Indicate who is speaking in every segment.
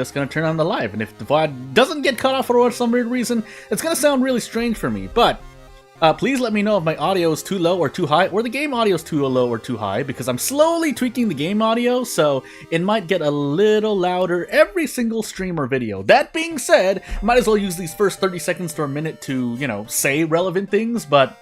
Speaker 1: just gonna turn on the live. And if the VOD doesn't get cut off for some weird reason, it's gonna sound really strange for me. But please let me know if my audio is too low or too high, or the game audio is too low or too high, because I'm slowly tweaking the game audio, so it might get a little louder every single stream or video. That being said, might as well use these first 30 seconds to a minute to, you know, say relevant things, but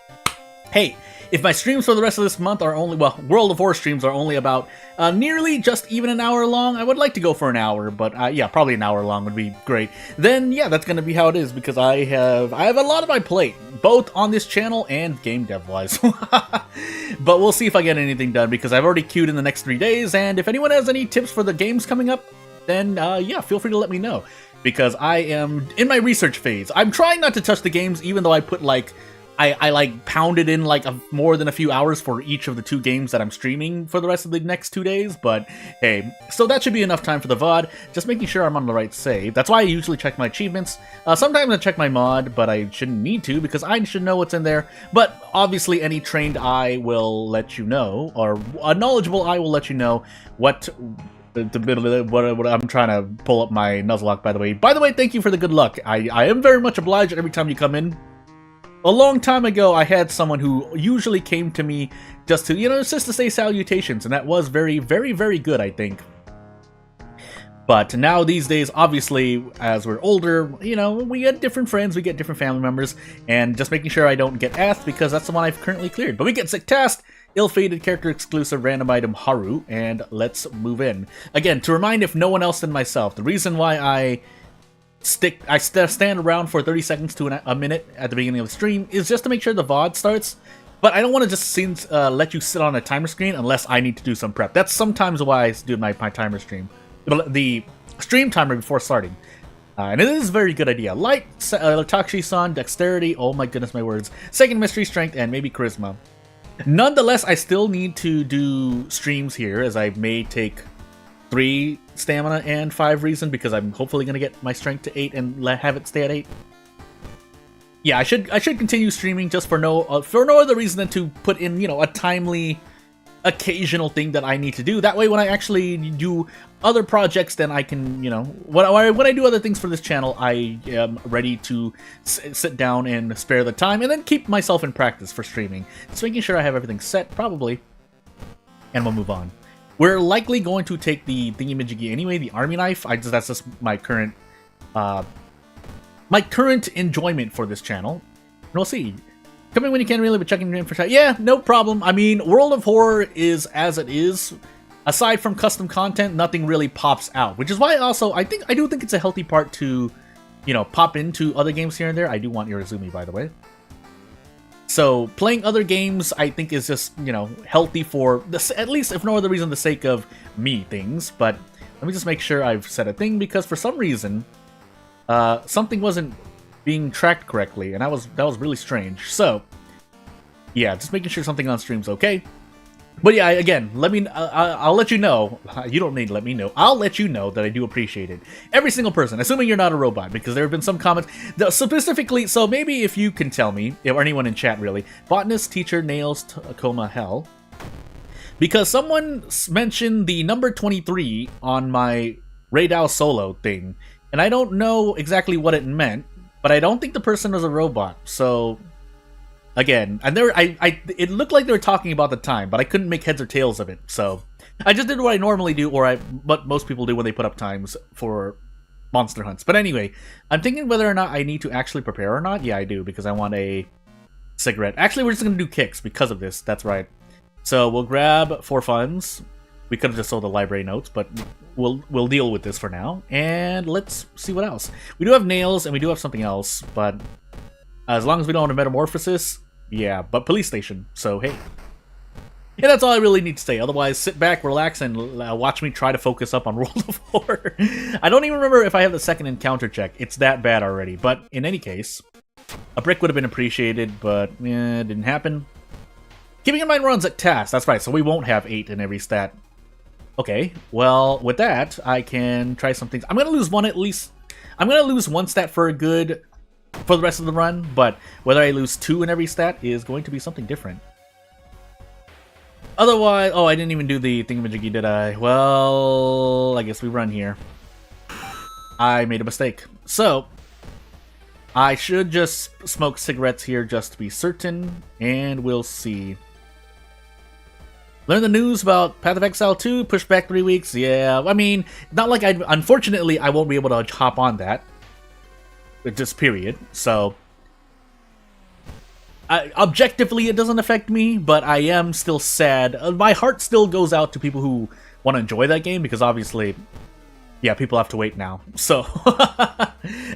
Speaker 1: hey, if my streams for the rest of this month are only, well, World of War streams are only about nearly just even an hour long, I would like to go for an hour, but yeah, probably an hour long would be great. Then yeah, that's gonna be how it is, because I have a lot on my plate, both on this channel and game dev wise. But we'll see if I get anything done, because I've already queued in the next 3 days, and if anyone has any tips for the games coming up, then yeah, feel free to let me know, because I am in my research phase. I'm trying not to touch the games, even though I put like I like pounded in like more than a few hours for each of the 2 games that I'm streaming for the rest of the next 2 days, but hey, so that should be enough time for the VOD, just making sure I'm on the right save. That's why I usually check my achievements. Sometimes I check my mod, but I shouldn't need to, because I should know what's in there, but obviously any trained eye will let you know, or a knowledgeable eye will let you know what I'm trying to pull up my Nuzlocke, by the way. By the way, thank you for the good luck. I am very much obliged every time you come in. A long time ago, I had someone who usually came to me just to, you know, just to say salutations, and that was very, very, very good, I think. But now these days, obviously, as we're older, you know, we get different friends, we get different family members, and just making sure I don't get asked, because that's the one I've currently cleared. But we get Sick Task, Ill-Fated Character Exclusive Random Item Haru, and let's move in. Again, to remind if no one else than myself, the reason why I stand around for 30 seconds to a minute at the beginning of the stream is just to make sure the VOD starts, but I don't want to just let you sit on a timer screen unless I need to do some prep. That's sometimes why I do my timer stream, the stream timer before starting. And it is a very good idea. Light, Takshi-san, Dexterity, oh my goodness, my words, Second Mystery, Strength, and maybe Charisma. Nonetheless, I still need to do streams here, as I may take 3 stamina and 5 reason, because I'm hopefully going to get my strength to 8 and have it stay at 8. Yeah, I should continue streaming just for no other reason than to put in, you know, a timely, occasional thing that I need to do. That way, when I actually do other projects, then I can, you know, when I do other things for this channel, I am ready to sit down and spare the time, and then keep myself in practice for streaming. Just making sure I have everything set, probably, and we'll move on. We're likely going to take the thingy-majiggy anyway, the army knife. That's just my current enjoyment for this channel. And we'll see. Coming when you can, really, but checking in for time. Yeah, no problem. I mean, World of Horror is as it is. Aside from custom content, nothing really pops out. Which is why also, I do think it's a healthy part to, you know, pop into other games here and there. I do want Irizumi, by the way. So, playing other games, I think, is just, you know, healthy for, at least, if no other reason, the sake of me things. But let me just make sure I've set a thing, because for some reason, something wasn't being tracked correctly, and that was really strange. So, yeah, just making sure something on stream's okay. But yeah, again, I'll let you know. You don't need to let me know. I'll let you know that I do appreciate it. Every single person, assuming you're not a robot, because there have been some comments that specifically, so maybe if you can tell me, or anyone in chat really, botanist, teacher, nails, coma, hell. Because someone mentioned the number 23 on my Raydao solo thing, and I don't know exactly what it meant, but I don't think the person was a robot, so... Again, and it looked like they were talking about the time, but I couldn't make heads or tails of it, so I just did what I normally do, or what most people do when they put up times for monster hunts. But anyway, I'm thinking whether or not I need to actually prepare or not. Yeah, I do, because I want a cigarette. Actually, we're just going to do kicks because of this. That's right. So we'll grab 4 funds. We could have just sold the library notes, but we'll deal with this for now. And let's see what else. We do have nails, and we do have something else, but as long as we don't have a metamorphosis... Yeah, but police station, so hey. Yeah, that's all I really need to say. Otherwise, sit back, relax, and watch me try to focus up on World of Horror. I don't even remember if I have the second encounter check. It's that bad already. But in any case, a brick would have been appreciated, but it didn't happen. Keeping in mind runs at task. That's right, so we won't have 8 in every stat. Okay, well, with that, I can try some things. I'm going to lose 1 at least. I'm going to lose 1 stat for the rest of the run, but whether I lose 2 in every stat is going to be something different. Otherwise, oh, I didn't even do the thingamajiggy, did I? Well, I guess we run here. I made a mistake. So, I should just smoke cigarettes here just to be certain, and we'll see. Learn the news about Path of Exile 2, pushed back 3 weeks. Yeah, I mean, not like unfortunately, I won't be able to hop on that. Just period. So, objectively, it doesn't affect me, but I am still sad. My heart still goes out to people who want to enjoy that game, because obviously, yeah, people have to wait now. So,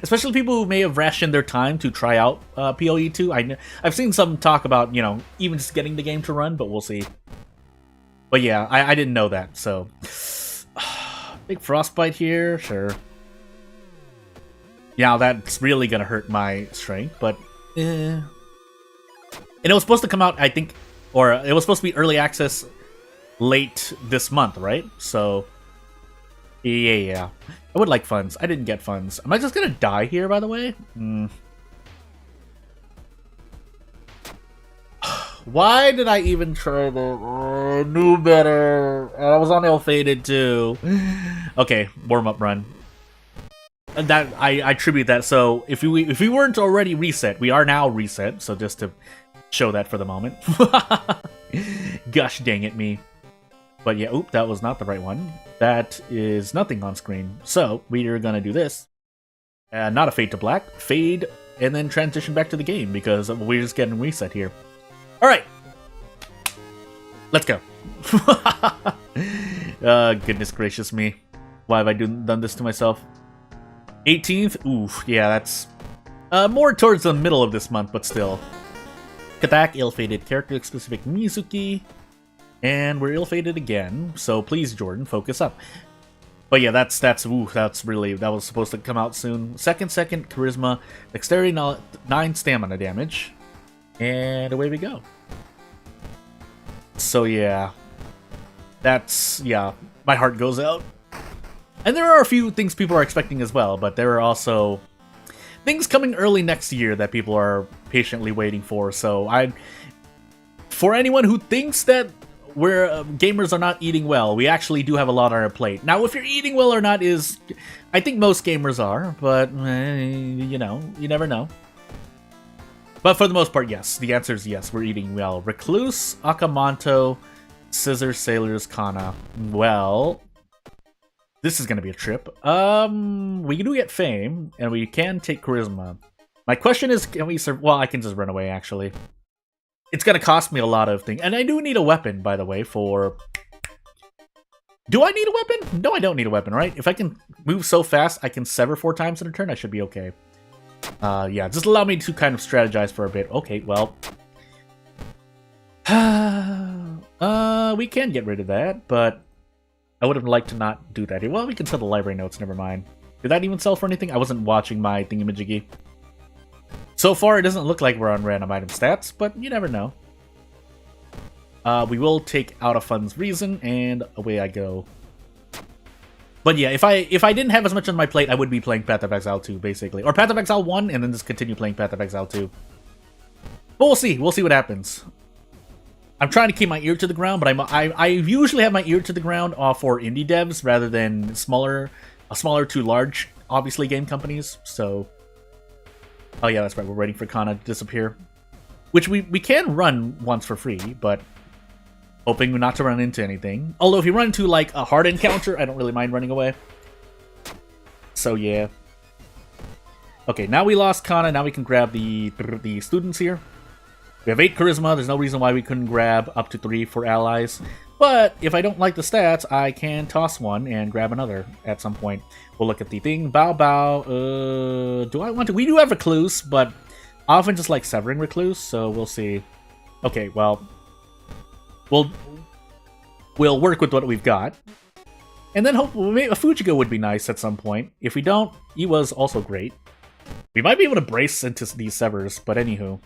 Speaker 1: especially people who may have rationed their time to try out PoE 2. I've seen some talk about, you know, even just getting the game to run, but we'll see. But yeah, I didn't know that, so... Big frostbite here, sure. Yeah, that's really gonna hurt my strength, but... And it was supposed to come out, I think... Or it was supposed to be early access late this month, right? So... Yeah. I would like funds. I didn't get funds. Am I just gonna die here, by the way? Why did I even try that? Oh, I knew better. I was on ill-fated too. Okay, warm-up run. That I attribute that. So if we weren't already reset, we are now reset. So just to show that for the moment. Gosh dang it, me. But yeah, oop, that was not the right one. That is nothing on screen. So we are gonna do this. Not a fade to black, fade, and then transition back to the game because we're just getting reset here. All right, let's go. Goodness gracious me. Why have I done this to myself? 18th? Oof, yeah, that's more towards the middle of this month, but still. Katak, ill-fated character-specific Mizuki. And we're ill-fated again, so please, Jordan, focus up. But yeah, that's really, that was supposed to come out soon. Second, charisma, dexterity, 9 stamina damage. And away we go. So yeah, my heart goes out. And there are a few things people are expecting as well, but there are also things coming early next year that people are patiently waiting for. So for anyone who thinks that gamers are not eating well, we actually do have a lot on our plate. Now, if you're eating well or not I think most gamers are, but you know, you never know. But for the most part, yes. The answer is yes, we're eating well. Recluse, Akamanto, Scissor, Sailors, Kana. Well, this is going to be a trip. We do get Fame, and we can take Charisma. My question is, can we well, I can just run away, actually. It's going to cost me a lot of things. And I do need a weapon, by the way, for... Do I need a weapon? No, I don't need a weapon, right? If I can move so fast, I can sever 4 times in a turn, I should be okay. Yeah, just allow me to kind of strategize for a bit. Okay, well... we can get rid of that, but... I would have liked to not do that here. Well, we can sell the library notes, never mind. Did that even sell for anything? I wasn't watching my thingamajiggy. So far, it doesn't look like we're on random item stats, but you never know. We will take out of funds reason, and away I go. But yeah, if I didn't have as much on my plate, I would be playing Path of Exile 2, basically. Or Path of Exile 1, and then just continue playing Path of Exile 2. But we'll see. We'll see what happens. I'm trying to keep my ear to the ground, but I usually have my ear to the ground for indie devs rather than smaller to large, obviously, game companies. So, oh yeah, that's right. We're waiting for Kana to disappear, which we can run once for free, but hoping not to run into anything. Although if you run into like a hard encounter, I don't really mind running away. So yeah. Okay, now we lost Kana. Now we can grab the students here. We have 8 charisma, there's no reason why we couldn't grab up to 3 for allies. But if I don't like the stats, I can toss one and grab another at some point. We'll look at the thing. Bao. Do I want to? We do have Recluse, but I often just like severing Recluse, so we'll see. Okay, well, we'll work with what we've got. And then hopefully a Fujiko would be nice at some point. If we don't, Iwa's also great. We might be able to brace into these severs, but anywho.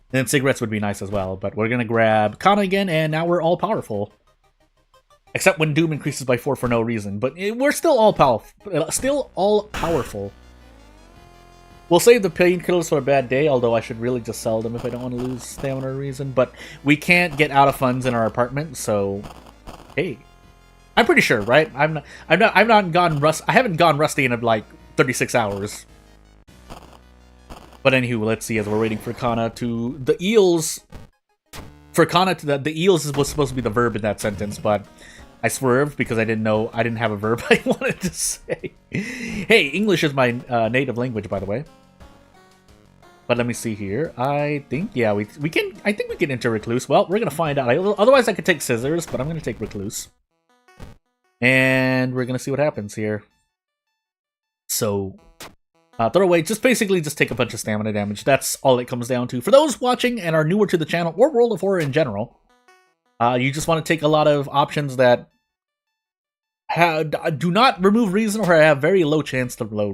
Speaker 1: And then cigarettes would be nice as well, but we're gonna grab Kana again, and now we're all powerful. Except when Doom increases by 4 for no reason, but we're still all powerful. We'll save the painkillers for a bad day, although I should really just sell them if I don't want to lose stamina or reason. But we can't get out of funds in our apartment, so hey. I'm pretty sure, right? I've not gone rust. I haven't gone rusty in like 36 hours. But anywho, let's see. As we're waiting for Kana to the eels. For Kana to the eels was supposed to be the verb in that sentence, but I swerved because I didn't have a verb I wanted to say. Hey, English is my native language, by the way. But let me see here. I think, yeah, we can. I think we can enter Recluse. Well, we're gonna find out. Otherwise, I could take Scissors, but I'm gonna take Recluse, and we're gonna see what happens here. So, throw away. Just basically, just take a bunch of stamina damage. That's all it comes down to. For those watching and are newer to the channel or World of Horror in general, you just want to take a lot of options that do not remove reason or have very low chance to lower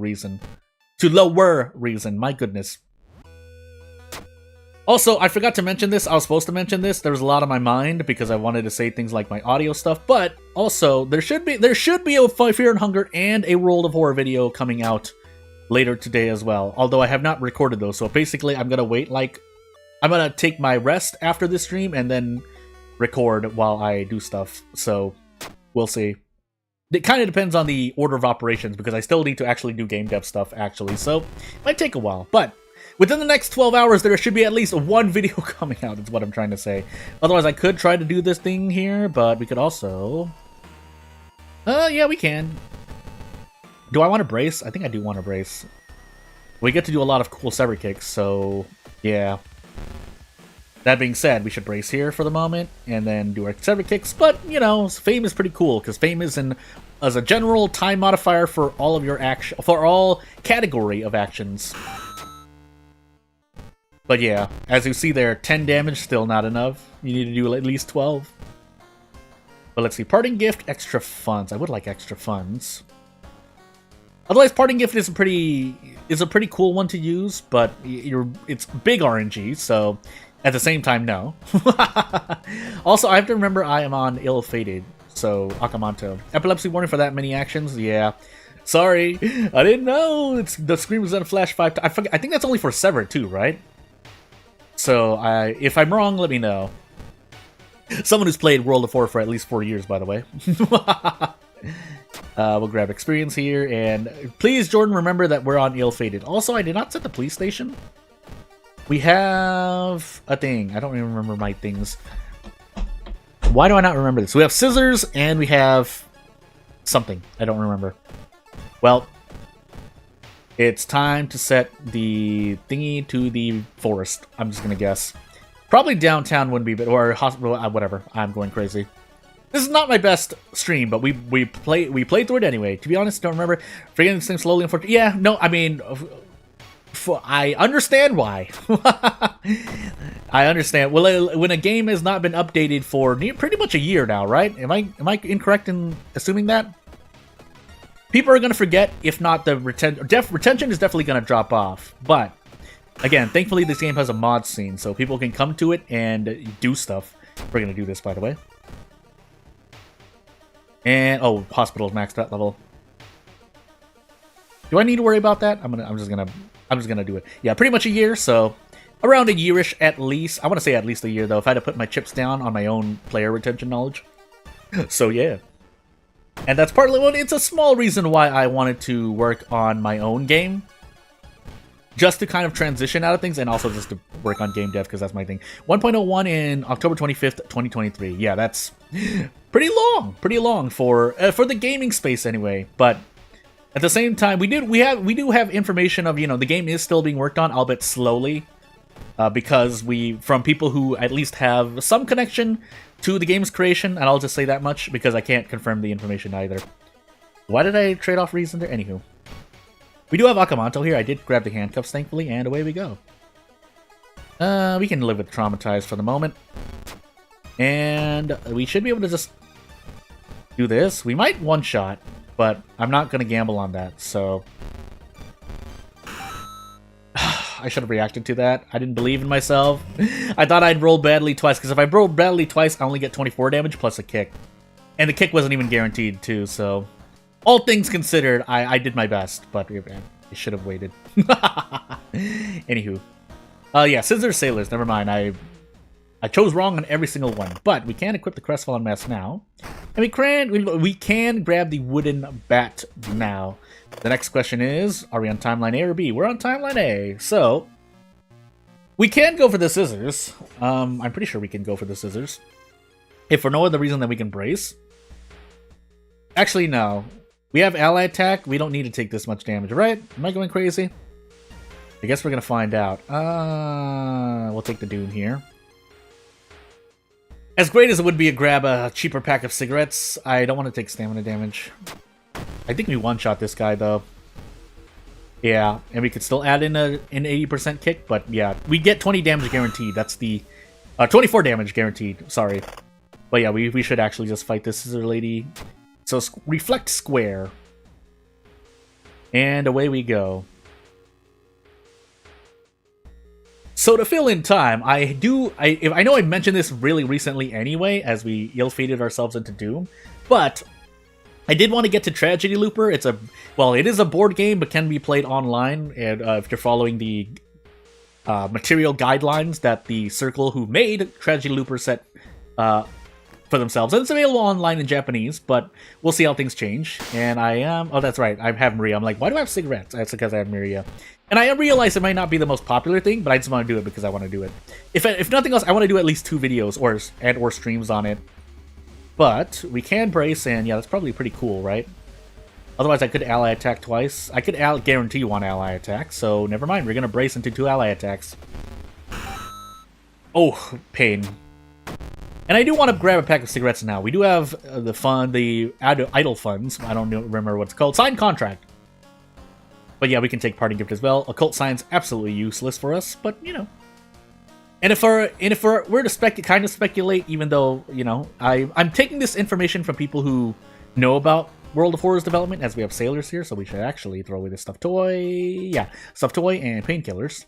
Speaker 1: reason. My goodness. Also, I forgot to mention this. I was supposed to mention this. There was a lot on my mind because I wanted to say things like my audio stuff. But also, there should be a Fear and Hunger and a World of Horror video coming out later today as well. Although I have not recorded those. So basically, I'm gonna wait. I'm gonna take my rest after this stream and then record while I do stuff. So we'll see. It kind of depends on the order of operations because I still need to actually do game dev stuff actually. So it might take a while, but within the next 12 hours, there should be at least one video coming out, is what I'm trying to say. Otherwise, I could try to do this thing here, but we could also... yeah, we can. Do I want to brace? I think I do want to brace. We get to do a lot of cool sever kicks, so yeah. That being said, we should brace here for the moment, and then do our sever kicks, but, you know, Fame is pretty cool, because Fame is as a general time modifier for all of your action, for all category of actions. But yeah, as you see there, 10 damage, still not enough. You need to do at least 12. But let's see, Parting Gift, extra funds. I would like extra funds. Otherwise, Parting Gift is a pretty cool one to use, but it's big RNG, so at the same time, no. Also, I have to remember I am on Ill-Fated, so Akamanto. Epilepsy warning for that many actions? Yeah. Sorry, I didn't know. The screen was gonna flash 5 times. I think that's only for Sever too, right? So, if I'm wrong, let me know. Someone who's played World of Horror for at least 4 years, by the way. We'll grab experience here, and please, Jordan, remember that we're on Ill-Fated. Also, I did not set the police station. We have a thing. I don't even remember my things. Why do I not remember this? We have scissors, and we have something. I don't remember. Well, it's time to set the thingy to the forest. I'm just gonna guess. Probably downtown wouldn't be, but or hospital. Whatever. I'm going crazy. This is not my best stream, but we played through it anyway. To be honest, don't remember. Forgetting this thing slowly. Unfortunately, yeah. No, I mean, I understand why. I understand. Well, when a game has not been updated for pretty much a year now, right? Am I incorrect in assuming that? People are going to forget, if not the retention is definitely going to drop off. But, again, thankfully this game has a mod scene, so people can come to it and do stuff. We're going to do this, by the way. And, oh, hospital's maxed out level. Do I need to worry about that? I'm just gonna do it. Yeah, pretty much a year, so around a yearish at least. I want to say at least a year, though, if I had to put my chips down on my own player retention knowledge. So, yeah. And that's partly, well, it's a small reason why I wanted to work on my own game. Just to kind of transition out of things, and also just to work on game dev, because that's my thing. 1.01 in October 25th, 2023. Yeah, that's pretty long for the gaming space anyway. But at the same time, we do have information of, you know, the game is still being worked on, albeit slowly, because from people who at least have some connection to the game's creation, and I'll just say that much because I can't confirm the information either. Why did I trade off reason there? Anywho. We do have Akamanto here. I did grab the handcuffs, thankfully, and away we go. We can live with traumatized for the moment. And we should be able to just do this. We might one-shot, but I'm not going to gamble on that, so... I should have reacted to that. I didn't believe in myself. I thought I'd roll badly twice, because if I roll badly twice, I only get 24 damage plus a kick. And the kick wasn't even guaranteed, too, so... All things considered, I did my best, but I should have waited. Anywho. Yeah, Scissors Sailors, never mind. I I chose wrong on every single one, but we can equip the Crestfallen Mask now. And we can grab the wooden bat now. The next question is, are we on timeline A or B? We're on timeline A, so we can go for the scissors. I'm pretty sure we can go for the scissors. If for no other reason than we can brace. Actually, no. We have ally attack. We don't need to take this much damage, right? Am I going crazy? I guess we're going to find out. We'll take the Doom here. As great as it would be to grab a cheaper pack of cigarettes, I don't want to take stamina damage. I think we one-shot this guy, though. Yeah, and we could still add in an 80% kick, but yeah. We get 20 damage guaranteed. That's the... 24 damage guaranteed, sorry. But yeah, we should actually just fight this scissor lady. So, reflect square. And away we go. So to fill in time, I know I mentioned this really recently anyway, as we ill-fated ourselves into Doom, but I did want to get to Tragedy Looper. It is a board game, but can be played online, and if you're following the material guidelines that the circle who made Tragedy Looper set for themselves. And it's available online in Japanese, but we'll see how things change. And I am... Oh, that's right. I have Maria. I'm like, why do I have cigarettes? That's because I have Maria. And I realize it might not be the most popular thing, but I just want to do it because I want to do it. If nothing else, I want to do at least 2 videos or streams on it. But we can brace, and yeah, that's probably pretty cool, right? Otherwise, I could ally attack twice. I could guarantee 1 ally attack, so never mind. We're going to brace into 2 ally attacks. Oh, pain. And I do want to grab a pack of cigarettes now. We do have the idle funds. I don't remember what it's called. Signed contract. But yeah, we can take parting gift as well. Occult science, absolutely useless for us, but you know. And if we're to kind of speculate, even though, you know, I'm taking this information from people who know about World of Horrors development, as we have sailors here, so we should actually throw away the stuffed toy. Yeah, stuffed toy and painkillers.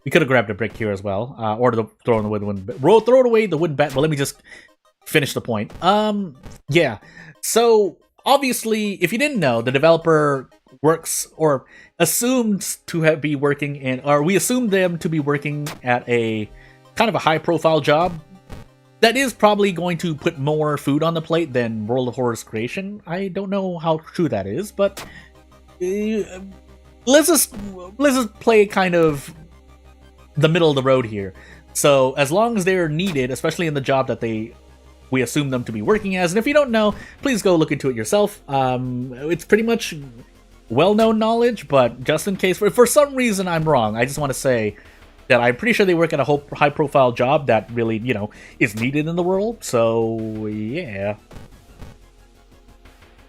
Speaker 1: We could have grabbed a brick here as well, or throw away the wooden bat. But let me just finish the point. Yeah. So obviously, if you didn't know, the developer works or assumed to be working or we assumed them to be working at a kind of a high-profile job that is probably going to put more food on the plate than World of Horrors creation. I don't know how true that is, but let's just play kind of the middle of the road here. So as long as they're needed, especially in the job that we assume them to be working as, and if you don't know, please go look into it yourself. It's pretty much well-known knowledge, but just in case, for some reason I'm wrong, I just want to say that I'm pretty sure they work at a high-profile job that really, you know, is needed in the world. So yeah,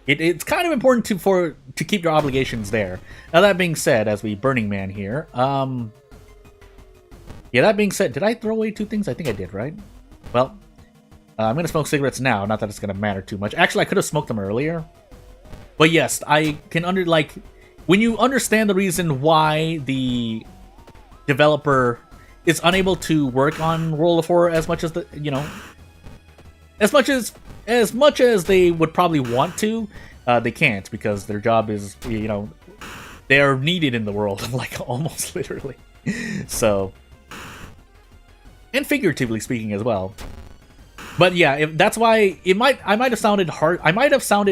Speaker 1: it's kind of important to keep your obligations there. Now that being said, as we Burning Man here, yeah, that being said, did I throw away 2 things? I think I did, right? Well, I'm going to smoke cigarettes now, not that it's going to matter too much. Actually, I could have smoked them earlier. But yes, I can when you understand the reason why the developer is unable to work on World of Horror as much as as much as they would probably want to, they can't, because their job is, you know, they are needed in the world, like almost literally. So, and figuratively speaking as well. But yeah, that's why I might have sounded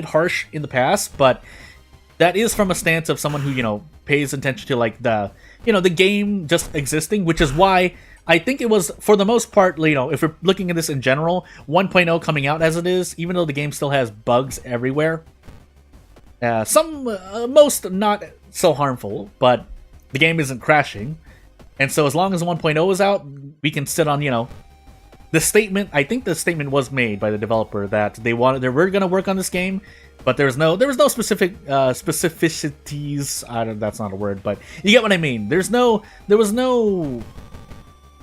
Speaker 1: harsh in the past, but that is from a stance of someone who, you know, pays attention to like the game just existing, which is why I think it was, for the most part, you know, if we're looking at this in general, 1.0 coming out as it is, even though the game still has bugs everywhere, most not so harmful, but the game isn't crashing. And so as long as 1.0 is out, we can sit on, you know, the statement. I think the statement was made by the developer that they were going to work on this game, but there was no specific specificities. That's not a word, but you get what I mean. There was no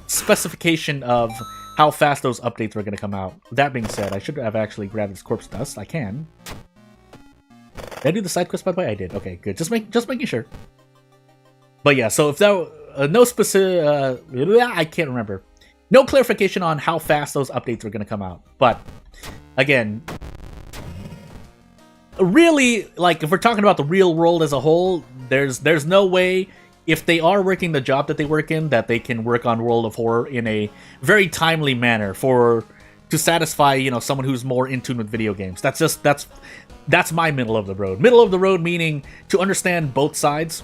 Speaker 1: specification of how fast those updates were going to come out. That being said, I should have actually grabbed this corpse dust. I can. Did I do the side quest, by the way? I did. Okay, good. Just making sure. But yeah, so if that no specific, I can't remember. No clarification on how fast those updates were going to come out. But again, really, like if we're talking about the real world as a whole, there's no way if they are working the job that they work in, that they can work on World of Horror in a very timely manner to satisfy, you know, someone who's more in tune with video games. That's my middle of the road. Middle of the road meaning to understand both sides.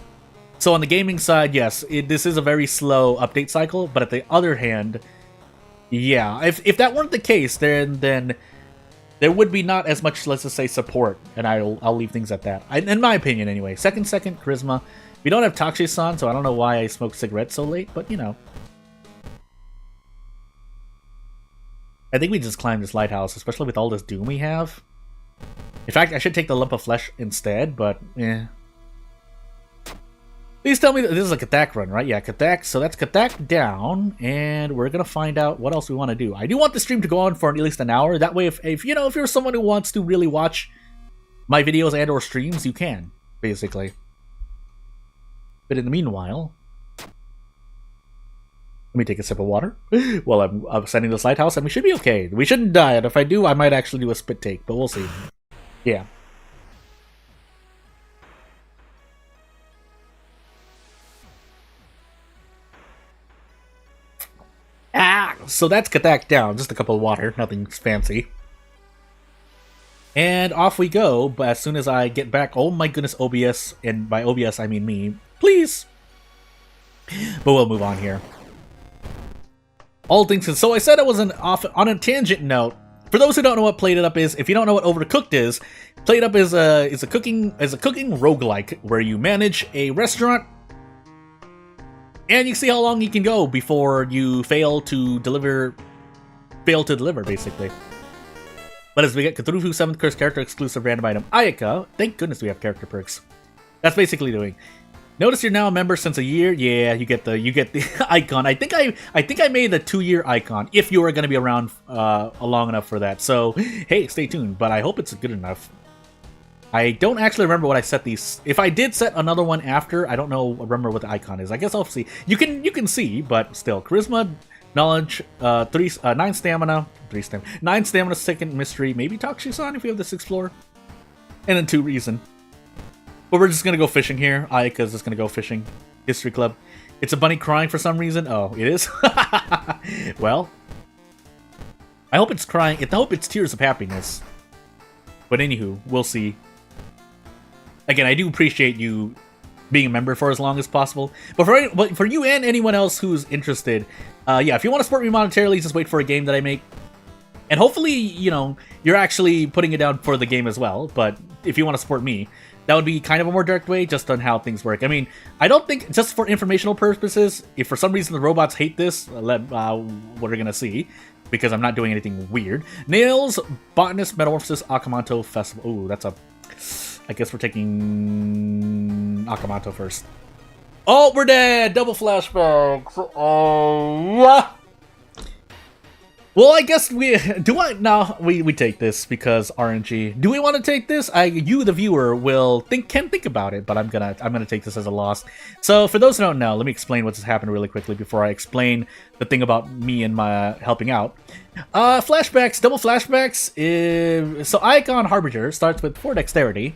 Speaker 1: So on the gaming side, yes, this is a very slow update cycle, but at the other hand, yeah, if that weren't the case, then there would be not as much, let's just say, support, and I'll leave things at that. In my opinion, anyway. Second, charisma. We don't have Takshe-san, so I don't know why I smoke cigarettes so late, but you know. I think we just climbed this lighthouse, especially with all this doom we have. In fact, I should take the lump of flesh instead, but eh. Please tell me that this is a Kathak run, right? Yeah, Kathak. So that's Kathak down, and we're gonna find out what else we want to do. I do want the stream to go on for at least an hour. That way, if you know, if you're someone who wants to really watch my videos and/or streams, you can, basically. But in the meanwhile, let me take a sip of water while I'm ascending this lighthouse, and we should be okay. We shouldn't die, and if I do, I might actually do a spit take, but we'll see. Yeah. So that's Kathak down. Just a cup of water. Nothing fancy. And off we go. But as soon as I get back... Oh my goodness, OBS. And by OBS, I mean me. Please! But we'll move on here. All things... So I said I was on a tangent note. For those who don't know what Plate It Up is, if you don't know what Overcooked is, Plate It Up is a cooking roguelike where you manage a restaurant. And you see how long you can go before you fail to deliver, basically. But as we get Cthulhu 7th Curse character exclusive random item Ayaka, thank goodness we have character perks. That's basically doing. Notice you're now a member since a year. Yeah, you get the icon. I think I made the 2-year icon if you are going to be around long enough for that. So hey, stay tuned. But I hope it's good enough. I don't actually remember what I set these. If I did set another one after, I don't remember what the icon is. I guess I'll see. You can see, but still, charisma, knowledge, 9 stamina, 9 stamina, 2nd mystery, maybe Takshe-san if we have this explore, and then 2 reason. But we're just gonna go fishing here. Ayaka's just gonna go fishing. History club. It's a bunny crying for some reason. Oh, it is. Well, I hope it's crying. I hope it's tears of happiness. But anywho, we'll see. Again, I do appreciate you being a member for as long as possible. But for you and anyone else who's interested, yeah, if you want to support me monetarily, just wait for a game that I make. And hopefully, you know, you're actually putting it down for the game as well. But if you want to support me, that would be kind of a more direct way, just on how things work. I mean, I don't think, just for informational purposes, if for some reason the robots hate this, what we're going to see. Because I'm not doing anything weird. Nails, Botanist, Metamorphosis, Akamanto, Festival. Ooh, that's a... I guess we're taking Akamanto first. Oh, we're dead! Double flashbacks! Oh, well, I guess we... No, we take this because RNG. Do we want to take this? You, the viewer, can think about it, but I'm gonna take this as a loss. So, for those who don't know, let me explain what's happened really quickly before I explain the thing about me and my helping out. Flashbacks, double flashbacks. So, Icon Harbinger starts with 4 dexterity.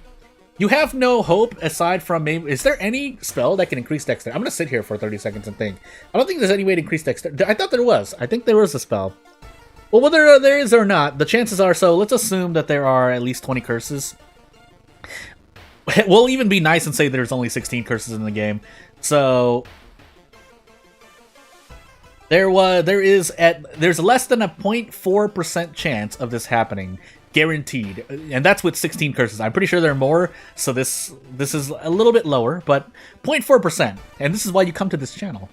Speaker 1: You have no hope aside from maybe... Is there any spell that can increase dexterity? I'm gonna sit here for 30 seconds and think. I don't think there's any way to increase dexterity. I thought there was. I think there was a spell. Well, whether there is or not, the chances are so. Let's assume that there are at least 20 curses. We'll even be nice and say there's only 16 curses in the game. So there's less than a 0.4% chance of this happening, guaranteed, and that's with 16 curses. I'm pretty sure there are more, so this is a little bit lower, but 0.4%, and this is why you come to this channel.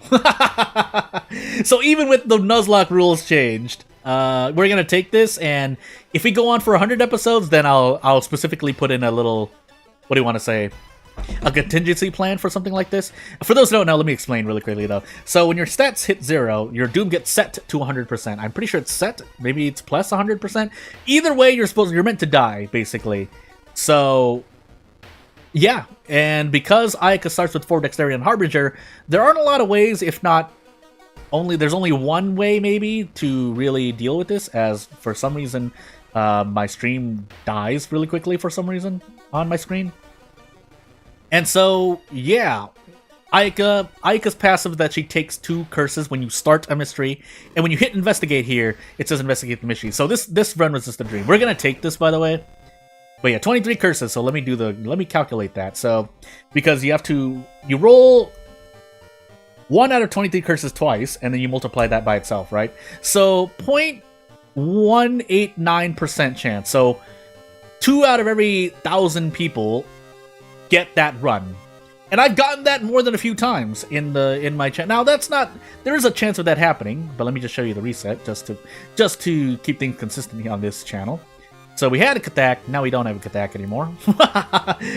Speaker 1: So even with the Nuzlocke rules changed, we're gonna take this, and if we go on for 100 episodes, then I'll specifically put in a little, what do you want to say, a contingency plan for something like this. For those who don't know, let me explain really quickly though. So when your stats hit 0, your doom gets set to 100%. I'm pretty sure it's set. Maybe it's plus 100%. Either way, you're meant to die, basically. So yeah, and because Ayaka starts with 4 dexterity and Harbinger, there aren't a lot of ways, if not there's only one way maybe to really deal with this, as for some reason my stream dies really quickly for some reason on my screen. And so, yeah, Aika's passive that she takes 2 curses when you start a mystery, and when you hit investigate here, it says investigate the mystery. So this run was just a dream. We're gonna take this, by the way. But yeah, 23 curses. So let me calculate that. So because you roll 1 out of 23 curses twice, and then you multiply that by itself, right? So 0.189% chance. So 2 out of every 1,000 people get that run. And I've gotten that more than a few times in my channel. Now that's not, there is a chance of that happening, but let me just show you the reset just to keep things consistent on this channel. So we had a Kathak, now we don't have a Kathak anymore.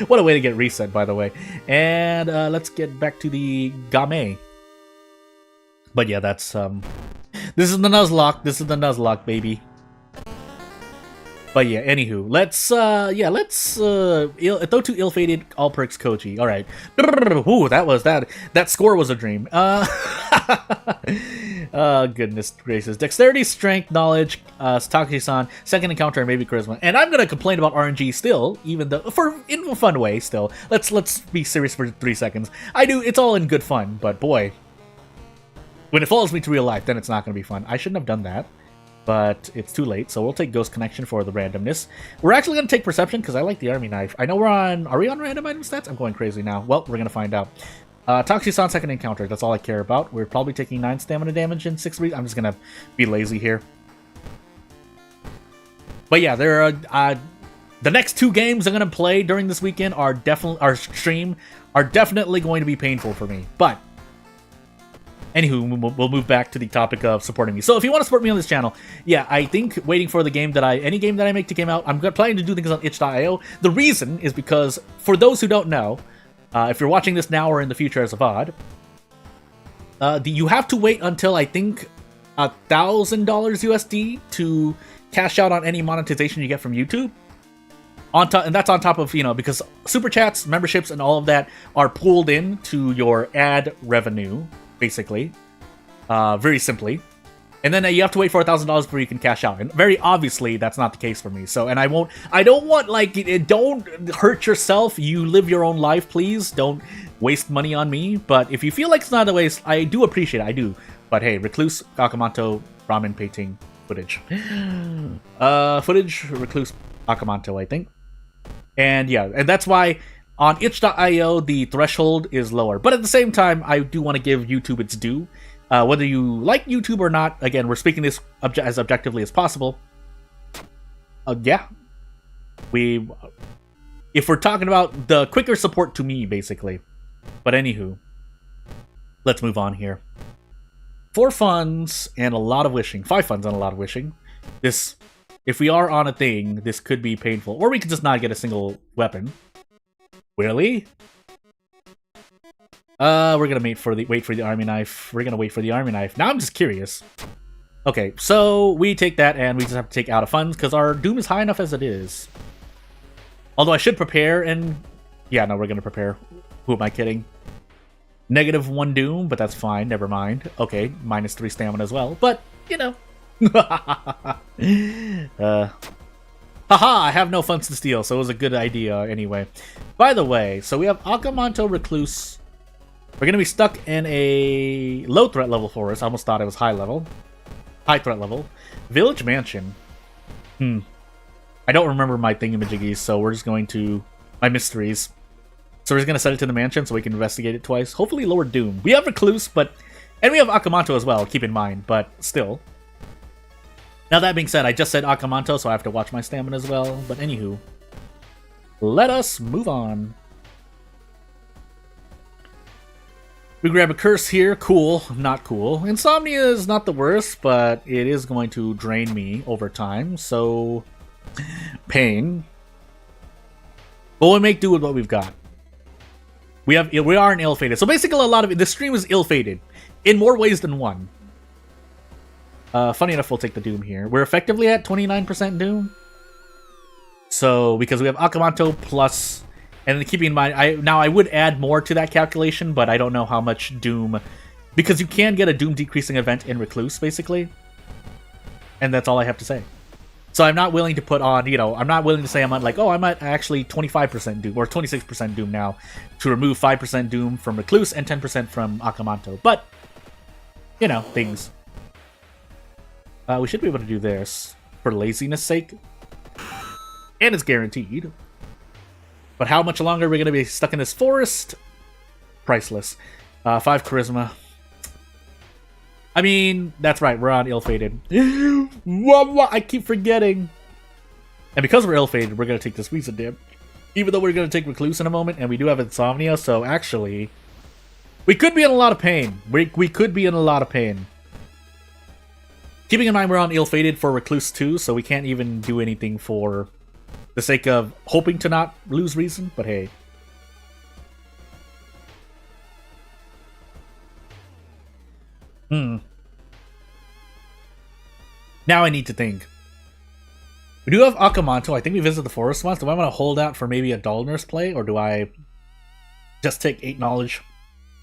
Speaker 1: What a way to get reset, by the way. And let's get back to the Game. But yeah, that's this is the Nuzlocke. This is the Nuzlocke, baby. But yeah, anywho, let's throw to ill-fated all perks Koji. All right, ooh, that score was a dream. Goodness gracious, dexterity, strength, knowledge, Takeshi-san, second encounter, maybe charisma. And I'm gonna complain about RNG still, even though in a fun way. Still, let's be serious for 3 seconds. It's all in good fun, but boy, when it follows me to real life, then it's not gonna be fun. I shouldn't have done that. But it's too late, so we'll take Ghost Connection for the randomness. We're actually going to take Perception, because I like the Army Knife. I know are we on random item stats? I'm going crazy now. Well, we're going to find out. Takeshi-san, second encounter, that's all I care about. We're probably taking 9 stamina damage in 6 weeks. I'm just going to be lazy here. But yeah, there are, the next 2 games I'm going to play during this weekend are definitely going to be painful for me. But anywho, we'll move back to the topic of supporting me. So if you want to support me on this channel, yeah, I think waiting for the game any game that I make to come out, I'm planning to do things on itch.io. The reason is because, for those who don't know, if you're watching this now or in the future as a VOD, you have to wait until, I think, $1,000 USD to cash out on any monetization you get from YouTube. And that's on top of, because Super Chats, memberships, and all of that are pooled in to your ad revenue, basically, very simply, and then you have to wait for $1,000 before you can cash out. And very obviously, that's not the case for me. So, and I don't want don't hurt yourself. You live your own life, please. Don't waste money on me. But if you feel like it's not a waste, I do appreciate it. I do. But hey, Recluse, Akamanto, ramen painting footage, Recluse, Akamanto, I think, and yeah, and that's why. On itch.io, the threshold is lower. But at the same time, I do want to give YouTube its due. Whether you like YouTube or not, again, we're speaking this as objectively as possible. Yeah. If we're talking about the quicker support to me, basically. But anywho, let's move on here. 4 funds and a lot of wishing. 5 funds and a lot of wishing. If we are on a thing, this could be painful. Or we could just not get a single weapon. Really? We're gonna wait for the Army Knife. We're gonna wait for the Army Knife. Now I'm just curious. Okay, so we take that and we just have to take out of funds because our Doom is high enough as it is. Although I should prepare and... Yeah, no, we're gonna prepare. Who am I kidding? -1 Doom, but that's fine. Never mind. Okay, -3 stamina as well. But, Haha, I have no funds to steal, so it was a good idea anyway. By the way, so we have Akamanto Recluse. We're going to be stuck in a low threat level forest. I almost thought it was high threat level. Village Mansion. I don't remember my thingamajiggies, so we're just going to... my mysteries. So we're just going to set it to the mansion so we can investigate it twice. Hopefully lower Doom. We have Recluse, but... and we have Akamanto as well, keep in mind, but still... Now that being said, I just said Akamanto, so I have to watch my stamina as well. But anywho, let us move on. We grab a curse here. Cool. Not cool. Insomnia is not the worst, but it is going to drain me over time. So, pain. But we'll make do with what we've got. We are in ill-fated. So basically, a lot of it, the stream is ill-fated in more ways than one. Funny enough, we'll take the Doom here. We're effectively at 29% Doom. So, because we have Akamanto plus... and then keeping in mind, I would add more to that calculation, but I don't know how much Doom... because you can get a Doom decreasing event in Recluse, basically. And that's all I have to say. So I'm not willing to put on, you know, I'm not willing to say I'm at like, oh, I'm at actually 25% Doom, or 26% Doom now, to remove 5% Doom from Recluse and 10% from Akamanto. But, you know, things. We should be able to do this for laziness sake. And it's guaranteed. But how much longer are we going to be stuck in this forest? Priceless. 5 charisma. I mean, that's right, we're on ill-fated. I keep forgetting. And because we're ill-fated, we're going to take this reason dip. Even though we're going to take Recluse in a moment, and we do have Insomnia, so actually... we could be in a lot of pain. We could be in a lot of pain. Keeping in mind we're on ill-fated for Recluse 2, so we can't even do anything for the sake of hoping to not lose reason, but hey. Now I need to think. We do have Akamanto. I think we visited the forest once. Do I want to hold out for maybe a Dullness play, or do I just take 8 knowledge?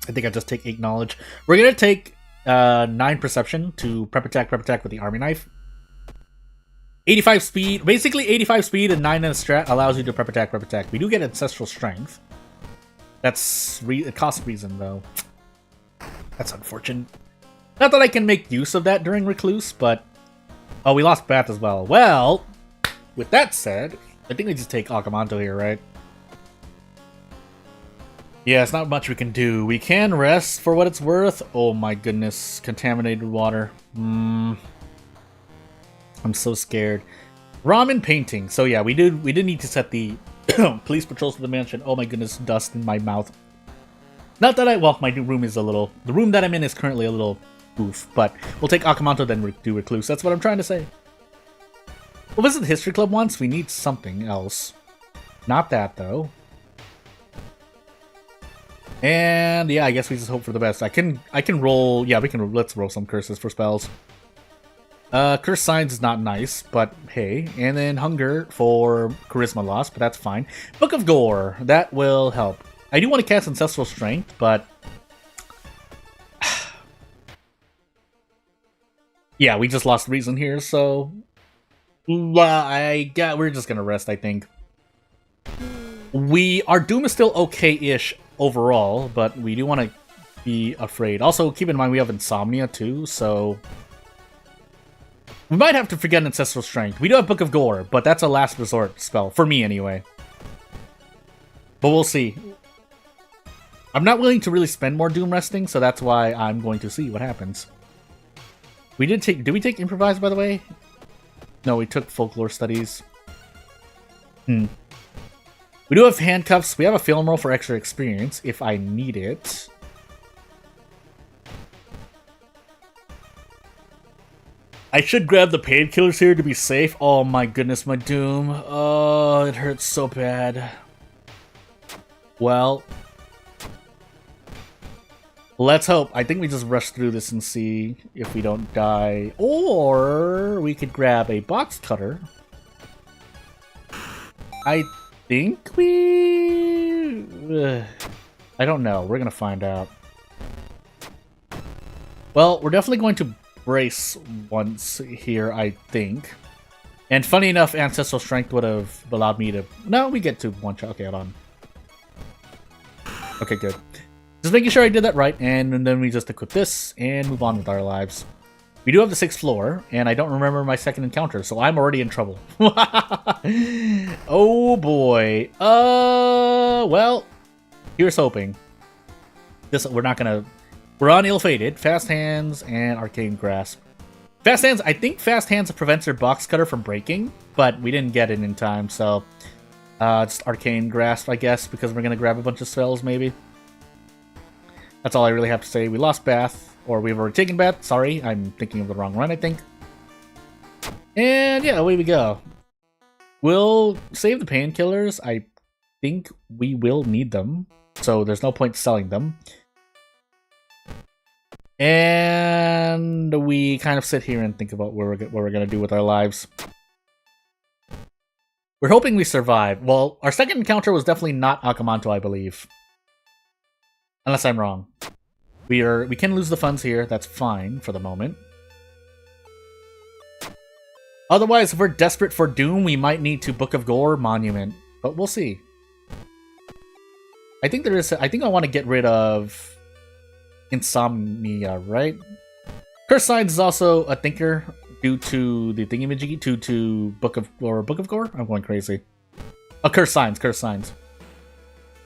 Speaker 1: I think I just take 8 knowledge. We're going to take 9 perception to prep attack with the army knife. 85 speed. Basically 85 speed and 9 in a strat allows you to prep attack. We do get ancestral strength. That's it costs reason though. That's unfortunate. Not that I can make use of that during Recluse, but... oh, we lost Bath as well. Well, with that said, I think we just take Akamanto here, right? Yeah, it's not much we can do. We can rest for what it's worth. Oh my goodness. Contaminated water. I'm so scared. Ramen painting. So yeah, we did need to set the police patrols for the mansion. Oh my goodness, dust in my mouth. Not that well, my new room is a little... the room that I'm in is currently a little... oof, but we'll take Akamanto, then do Recluse. That's what I'm trying to say. We'll visit the History Club once. We need something else. Not that, though. And, yeah, I guess we just hope for the best. I can roll... yeah, let's roll some curses for spells. Curse Signs is not nice, but hey. And then Hunger for Charisma loss, but that's fine. Book of Gore. That will help. I do want to cast Ancestral Strength, but... yeah, we just lost reason here, so... we're just gonna rest, I think. Our Doom is still okay-ish overall, but we do want to be afraid. Also, keep in mind we have Insomnia, too, so... we might have to forget Ancestral Strength. We do have Book of Gore, but that's a last resort spell. For me, anyway. But we'll see. I'm not willing to really spend more Doom resting, so that's why I'm going to see what happens. We did we take Improvise, by the way? No, we took Folklore Studies. We do have Handcuffs. We have a Film Roll for extra experience, if I need it. I should grab the painkillers here to be safe. Oh my goodness, my Doom. Oh, it hurts so bad. Well... let's hope. I think we just rush through this and see if we don't die. Or we could grab a box cutter. I think we... I don't know. We're going to find out. Well, we're definitely going to brace once here, I think. And funny enough, Ancestral Strength would have allowed me to... no, we get to one shot. Okay, hold on. Okay, good. Just making sure I did that right, and then we just equip this and move on with our lives. We do have the 6th floor, and I don't remember my second encounter, so I'm already in trouble. Oh boy. Well, here's hoping. We're not gonna... we're on Ill-Fated, Fast Hands, and Arcane Grasp. Fast Hands, I think Fast Hands prevents your box cutter from breaking, but we didn't get it in time, so... just Arcane Grasp, I guess, because we're gonna grab a bunch of spells, maybe. That's all I really have to say. We lost Bath, or we've already taken Bath. Sorry, I'm thinking of the wrong run, I think. And yeah, away we go. We'll save the painkillers. I think we will need them, so there's no point selling them. And we kind of sit here and think about what we're gonna do with our lives. We're hoping we survive. Well, our second encounter was definitely not Akamanto, I believe. Unless I'm wrong. We can lose the funds here. That's fine for the moment. Otherwise, if we're desperate for Doom, we might need to Book of Gore Monument. But we'll see. I think there is... I think I want to get rid of Insomnia, right? Curse Signs is also a thinker due to the thingamajiggy, to Book of Gore? I'm going crazy. Oh, Curse Signs.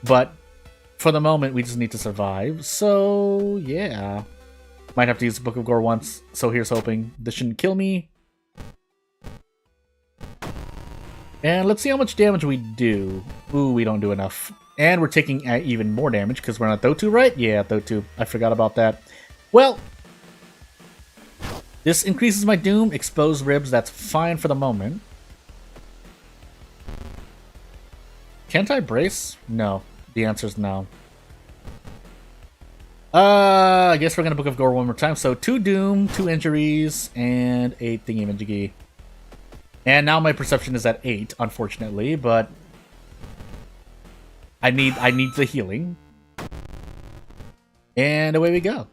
Speaker 1: But for the moment, we just need to survive. So, yeah. Might have to use the Book of Gore once, so here's hoping. This shouldn't kill me. And let's see how much damage we do. Ooh, we don't do enough. And we're taking even more damage because we're not Thotu, right? Yeah, Thotu. I forgot about that. Well, this increases my Doom. Exposed ribs, that's fine for the moment. Can't I brace? No. The answer's no. I guess we're gonna Book of Gore one more time. So 2 Doom, 2 injuries, and 8 thingy-majiggy. And now my perception is at 8, unfortunately, but I need the healing. And away we go.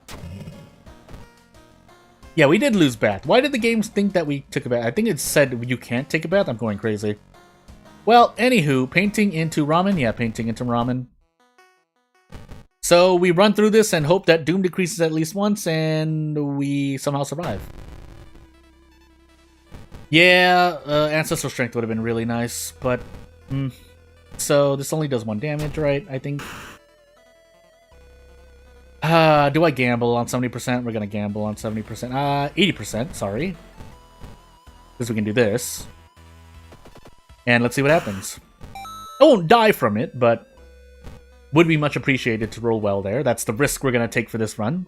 Speaker 1: Yeah, we did lose bath. Why did the games think that we took a bath? I think it said you can't take a bath. I'm going crazy. Well, anywho, painting into ramen. Yeah, painting into ramen. So we run through this and hope that Doom decreases at least once and we somehow survive. Yeah, Ancestral Strength would have been really nice, but... So this only does 1 damage, right? I think. Do I gamble on 70%? We're gonna gamble on 70%. 80%, sorry. Because we can do this. And let's see what happens. I won't die from it, but would be much appreciated to roll well there. That's the risk we're gonna take for this run.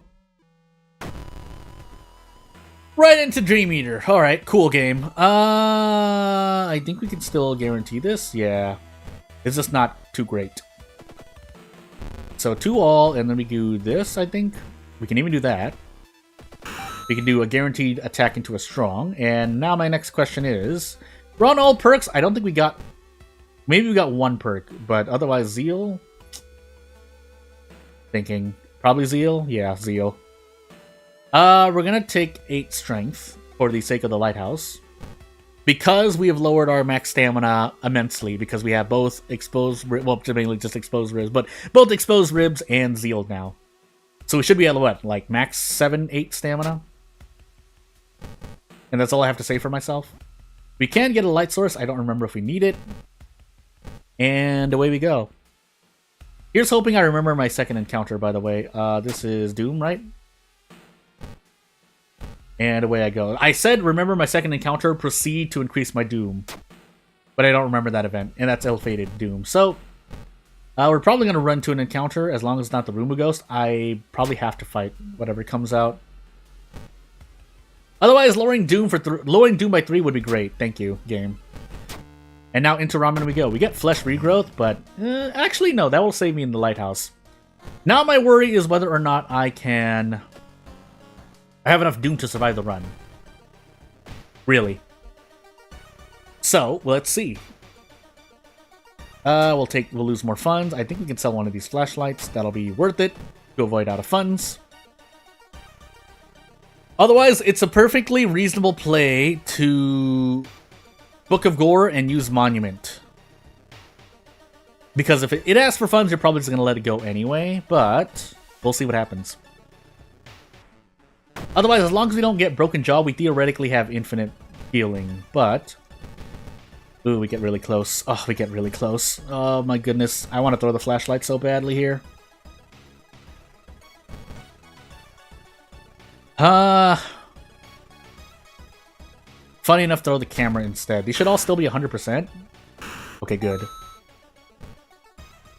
Speaker 1: Right into Dream Eater. Alright, cool game. I think we can still guarantee this. Yeah. It's just not too great. So 2 all, and then we do this, I think. We can even do that. We can do a guaranteed attack into a strong. And now my next question is... We're on all perks. I don't think we got... Maybe we got 1 perk, but otherwise Zeal? Thinking. Probably Zeal? Yeah, Zeal. We're gonna take 8 strength for the sake of the lighthouse. Because we have lowered our max stamina immensely, because we have both exposed, well, mainly just exposed ribs, but both exposed ribs and Zeal now. So we should be at what, like max 7, 8 stamina? And that's all I have to say for myself. We can get a light source, I don't remember if we need it. And away we go. Here's hoping I remember my second encounter, by the way. This is Doom, right? And away I go. I said, remember my second encounter, proceed to increase my Doom. But I don't remember that event, and that's ill-fated Doom. So, we're probably going to run to an encounter, as long as it's not the Roomba Ghost. I probably have to fight whatever comes out. Otherwise, lowering Doom by 3 would be great. Thank you, game. And now into Ramen we go. We get Flesh Regrowth, but actually, no, that will save me in the Lighthouse. Now my worry is whether or not I have enough Doom to survive the run. Really. So, let's see. We'll lose more funds. I think we can sell one of these flashlights. That'll be worth it to avoid out of funds. Otherwise, it's a perfectly reasonable play to Book of Gore and use Monument. Because if it asks for funds, you're probably just going to let it go anyway, but we'll see what happens. Otherwise, as long as we don't get Broken Jaw, we theoretically have infinite healing, but... Ooh, we get really close. Oh, we get really close. Oh my goodness. I want to throw the flashlight so badly here. Funny enough, throw the camera instead. These should all still be 100%. Okay, good.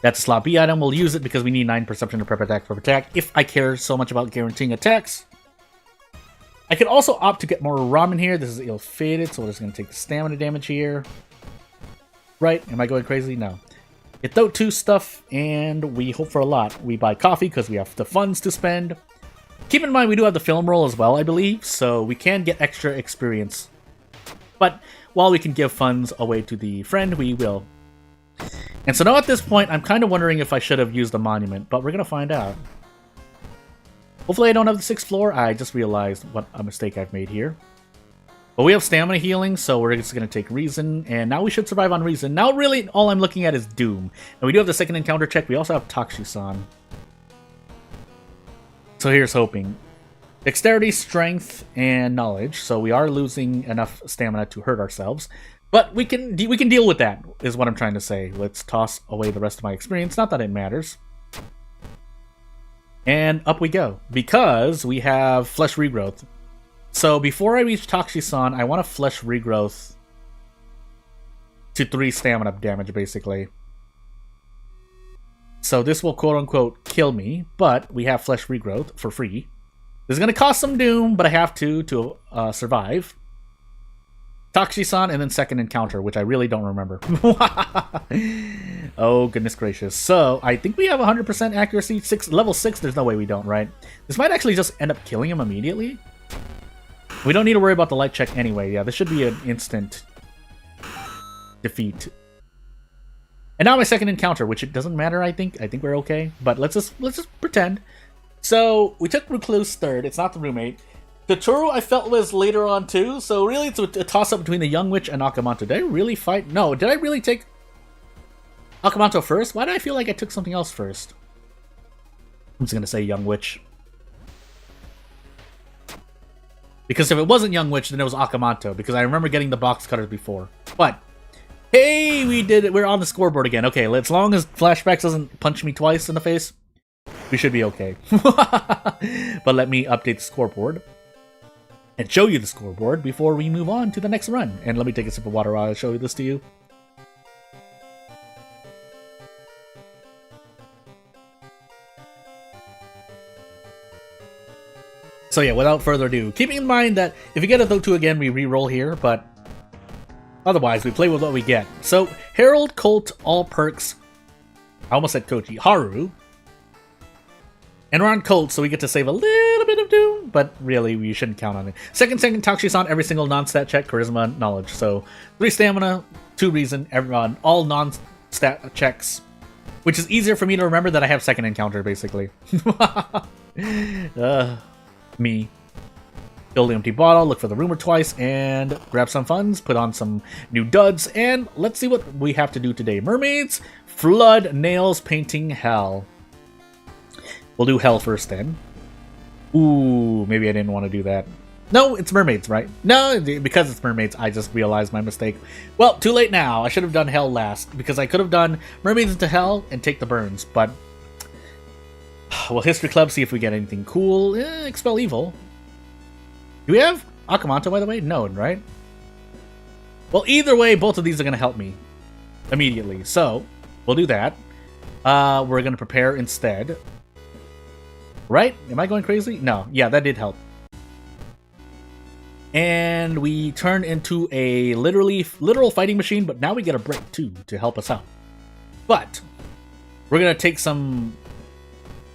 Speaker 1: That's a slot B item. We'll use it because we need 9 perception to prep attack, if I care so much about guaranteeing attacks. I could also opt to get more ramen here. This is ill-fated, so we're just going to take the stamina damage here. Right? Am I going crazy? No. Get those 2 stuff, and we hope for a lot. We buy coffee because we have the funds to spend. Keep in mind, we do have the film roll as well, I believe, so we can get extra experience. But while we can give funds away to the friend, we will. And so now at this point, I'm kind of wondering if I should have used the monument, but we're going to find out. Hopefully I don't have the 6th floor. I just realized what a mistake I've made here. But we have stamina healing, so we're just going to take Reason, and now we should survive on Reason. Now, really, all I'm looking at is Doom. And we do have the second encounter check. We also have Takshisan. So here's hoping. Dexterity, Strength, and Knowledge. So we are losing enough stamina to hurt ourselves. But we can deal with that, is what I'm trying to say. Let's toss away the rest of my experience. Not that it matters. And up we go. Because we have Flesh Regrowth. So before I reach Takshisan, I want a Flesh Regrowth to 3 stamina damage, basically. So this will quote-unquote kill me, but we have Flesh Regrowth for free. This is going to cost some Doom, but I have to survive. Takshisan and then second encounter, which I really don't remember. Oh, goodness gracious. So, I think we have 100% accuracy. Level 6, there's no way we don't, right? This might actually just end up killing him immediately. We don't need to worry about the light check anyway. Yeah, this should be an instant defeat. And now my second encounter, which it doesn't matter, I think. I think we're okay. But let's just pretend. So, we took Recluse third. It's not the roommate. Totoro I felt was later on too, so really it's a toss-up between the Young Witch and Akamanto. Did I really fight? No, did I really take Akamanto first? Why did I feel like I took something else first? I'm just gonna say Young Witch. Because if it wasn't Young Witch, then it was Akamanto, because I remember getting the box cutters before. But, hey, we did it. We're on the scoreboard again. Okay, as long as Flashbacks doesn't punch me twice in the face, we should be okay. But let me update the scoreboard and show you the scoreboard before we move on to the next run. And let me take a sip of water while I show this to you. So yeah, without further ado, keeping in mind that if you get a 2 again, we re-roll here, but otherwise, we play with what we get. So, Herald, Colt, all perks. I almost said Kochi. Haru. And we're on Colt, so we get to save a little bit of Doom, but really, we shouldn't count on it. Second, Takshisan, every single non-stat check, Charisma, Knowledge. So, 3 Stamina, 2 Reason, everyone, all non-stat checks, which is easier for me to remember that I have second encounter, basically. Me. Fill the empty bottle, look for the rumor twice, and grab some funds, put on some new duds, and let's see what we have to do today. Mermaids, Flood, Nails, Painting, Hell. We'll do Hell first then. Ooh, maybe I didn't want to do that. No, it's Mermaids, right? No, because it's Mermaids, I just realized my mistake. Well, too late now. I should have done Hell last, because I could have done Mermaids into Hell and take the burns, but... Well, History Club, see if we get anything cool. Expel Evil. Do we have Akamanto, by the way? No, right? Well, either way, both of these are going to help me immediately. So, we'll do that. We're going to prepare instead. Right? Am I going crazy? No. Yeah, that did help. And we turn into a literal fighting machine, but now we get a break too to help us out. But we're going to take some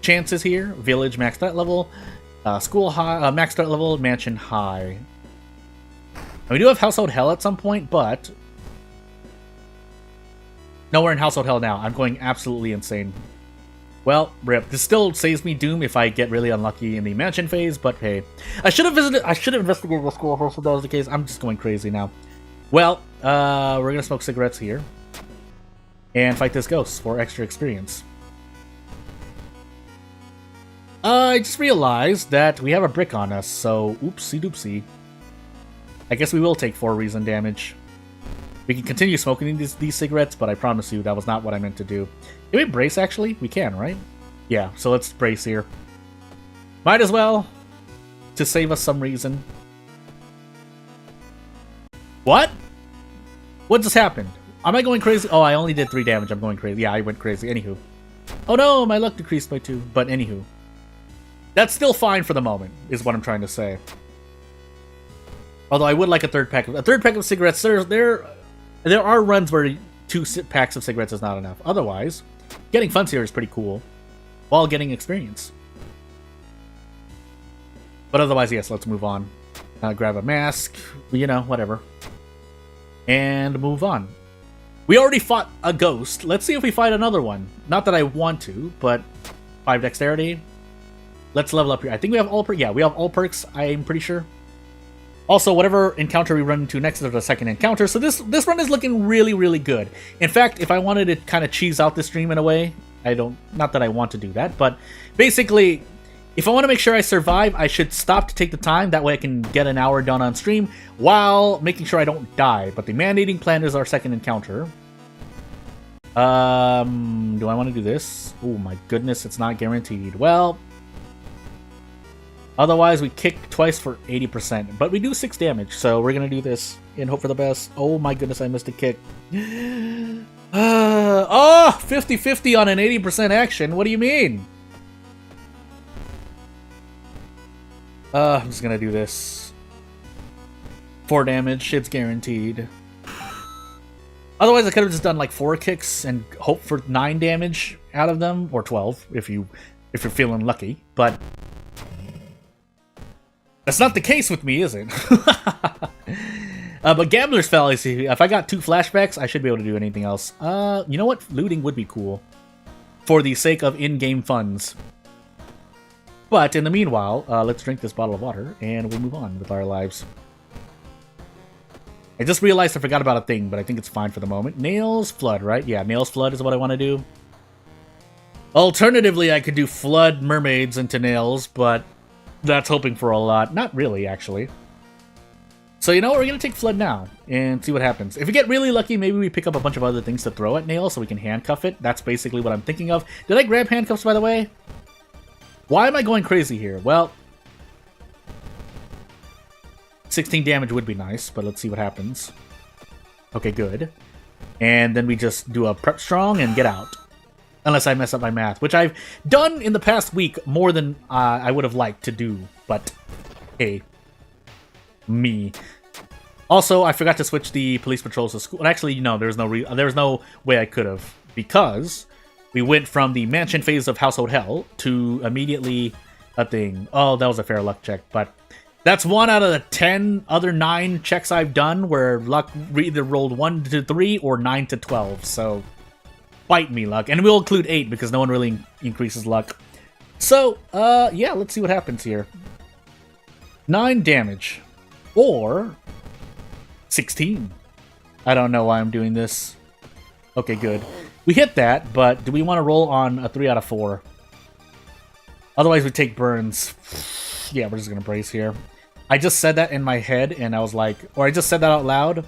Speaker 1: chances here. Village, max threat level. School high, max threat level, mansion high. And we do have Household Hell at some point, but... No, we're in Household Hell now. I'm going absolutely insane. Well, rip. This still saves me Doom if I get really unlucky in the mansion phase, but hey. I should have investigated the school first if that was the case. I'm just going crazy now. Well, we're gonna smoke cigarettes here. And fight this ghost for extra experience. I just realized that we have a brick on us, so oopsie doopsie. I guess we will take 4 Reason damage. We can continue smoking these cigarettes, but I promise you that was not what I meant to do. Can we brace, actually? We can, right? Yeah, so let's brace here. Might as well, to save us some reason. What? What just happened? Am I going crazy? Oh, I only did 3 damage. I'm going crazy. Yeah, I went crazy. Anywho. Oh no, my luck decreased by 2. But anywho. That's still fine for the moment, is what I'm trying to say. Although I would like a third pack of cigarettes. There are runs where 2 packs of cigarettes is not enough. Otherwise, getting funds here is pretty cool, while getting experience. But otherwise, yes, let's move on. Grab a mask, you know, whatever. And move on. We already fought a ghost. Let's see if we fight another one. Not that I want to, but 5 dexterity. Let's level up here. I think we have all perks. Yeah, we have all perks, I'm pretty sure. Also, whatever encounter we run into next is the second encounter, so this run is looking really, really good. In fact, if I wanted to kind of cheese out the stream in a way, not that I want to do that, but basically, if I want to make sure I survive, I should stop to take the time, that way I can get an hour done on stream, while making sure I don't die. But the man-eating plant is our second encounter. Do I want to do this? Oh my goodness, it's not guaranteed. Well, otherwise we kick twice for 80%, but we do 6 damage, so we're gonna do this and hope for the best. Oh my goodness, I missed a kick. 50-50 on an 80% action, what do you mean? I'm just gonna do this. 4 damage, it's guaranteed. Otherwise, I could have just done like 4 kicks and hope for 9 damage out of them, or 12 if you're feeling lucky. But that's not the case with me, is it? But Gambler's Fallacy. If I got 2 flashbacks, I should be able to do anything else. You know what? Looting would be cool for the sake of in-game funds. But in the meanwhile, let's drink this bottle of water and we'll move on with our lives. I just realized I forgot about a thing, but I think it's fine for the moment. Nails Flood, right? Yeah, Nails Flood is what I want to do. Alternatively, I could do Flood Mermaids into Nails, but that's hoping for a lot. Not really, actually. So you know what? We're going to take Flood now and see what happens. If we get really lucky, maybe we pick up a bunch of other things to throw at Nails so we can handcuff it. That's basically what I'm thinking of. Did I grab handcuffs, by the way? Why am I going crazy here? Well, 16 damage would be nice, but let's see what happens. Okay, good. And then we just do a prep strong and get out. Unless I mess up my math, which I've done in the past week more than I would have liked to do. But, hey. Me. Also, I forgot to switch the police patrols to school. Actually, no, there's no way I could have. Because we went from the mansion phase of Household Hell to immediately a thing. Oh, that was a fair luck check, but that's 1 out of the 10 other 9 checks I've done where luck either rolled 1 to 3 or 9 to 12, so bite me, luck. And we'll include 8 because no one really increases luck. So, yeah, let's see what happens here. 9 damage. Or 16. I don't know why I'm doing this. Okay, good. We hit that, but do we want to roll on a 3 out of 4? Otherwise, we take burns. Yeah, we're just going to brace here. I just said that in my head, and I was like... Or I just said that out loud,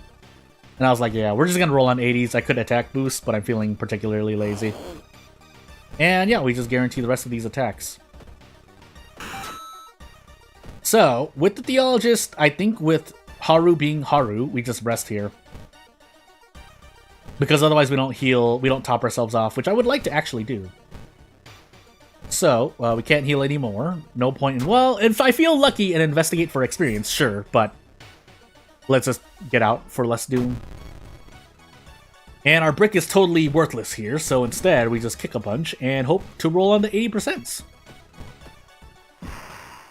Speaker 1: and I was like, yeah, we're just going to roll on 80s. I could attack boost, but I'm feeling particularly lazy. And yeah, we just guarantee the rest of these attacks. So, with the Theologist, I think with Haru being Haru, we just rest here. Because otherwise we don't heal, we don't top ourselves off, which I would like to actually do. So, we can't heal anymore. No point in... Well, if I feel lucky and investigate for experience, sure, but let's just get out for less doom. And our brick is totally worthless here, so instead we just kick a bunch and hope to roll on the 80%.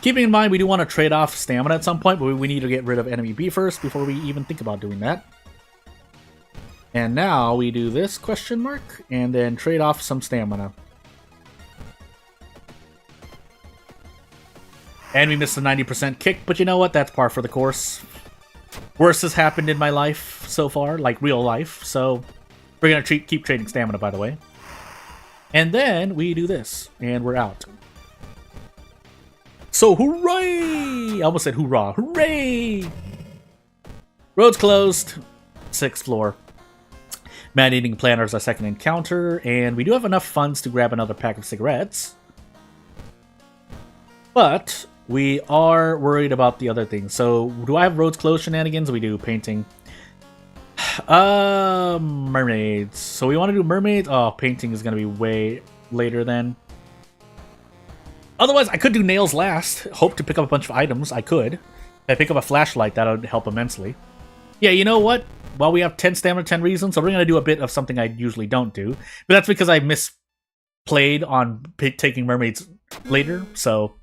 Speaker 1: Keeping in mind, we do want to trade off stamina at some point, but we need to get rid of enemy B first before we even think about doing that. And now we do this, question mark, and then trade off some stamina. And we missed a 90% kick, but you know what? That's par for the course. Worse has happened in my life so far, like real life, so we're going to keep trading stamina, by the way. And then we do this, and we're out. So, hooray! I almost said hoorah. Hooray! Road's closed. 6th floor. Man-eating planter is our second encounter, and we do have enough funds to grab another pack of cigarettes. But we are worried about the other things. So, do I have roads closed shenanigans? We do. Painting. Mermaids. So we want to do mermaids? Oh, painting is going to be way later then. Otherwise, I could do nails last. Hope to pick up a bunch of items. I could. If I pick up a flashlight, that would help immensely. Yeah, you know what? Well, we have 10 stamina, 10 reasons, so we're going to do a bit of something I usually don't do. But that's because I misplayed on taking mermaids later, so...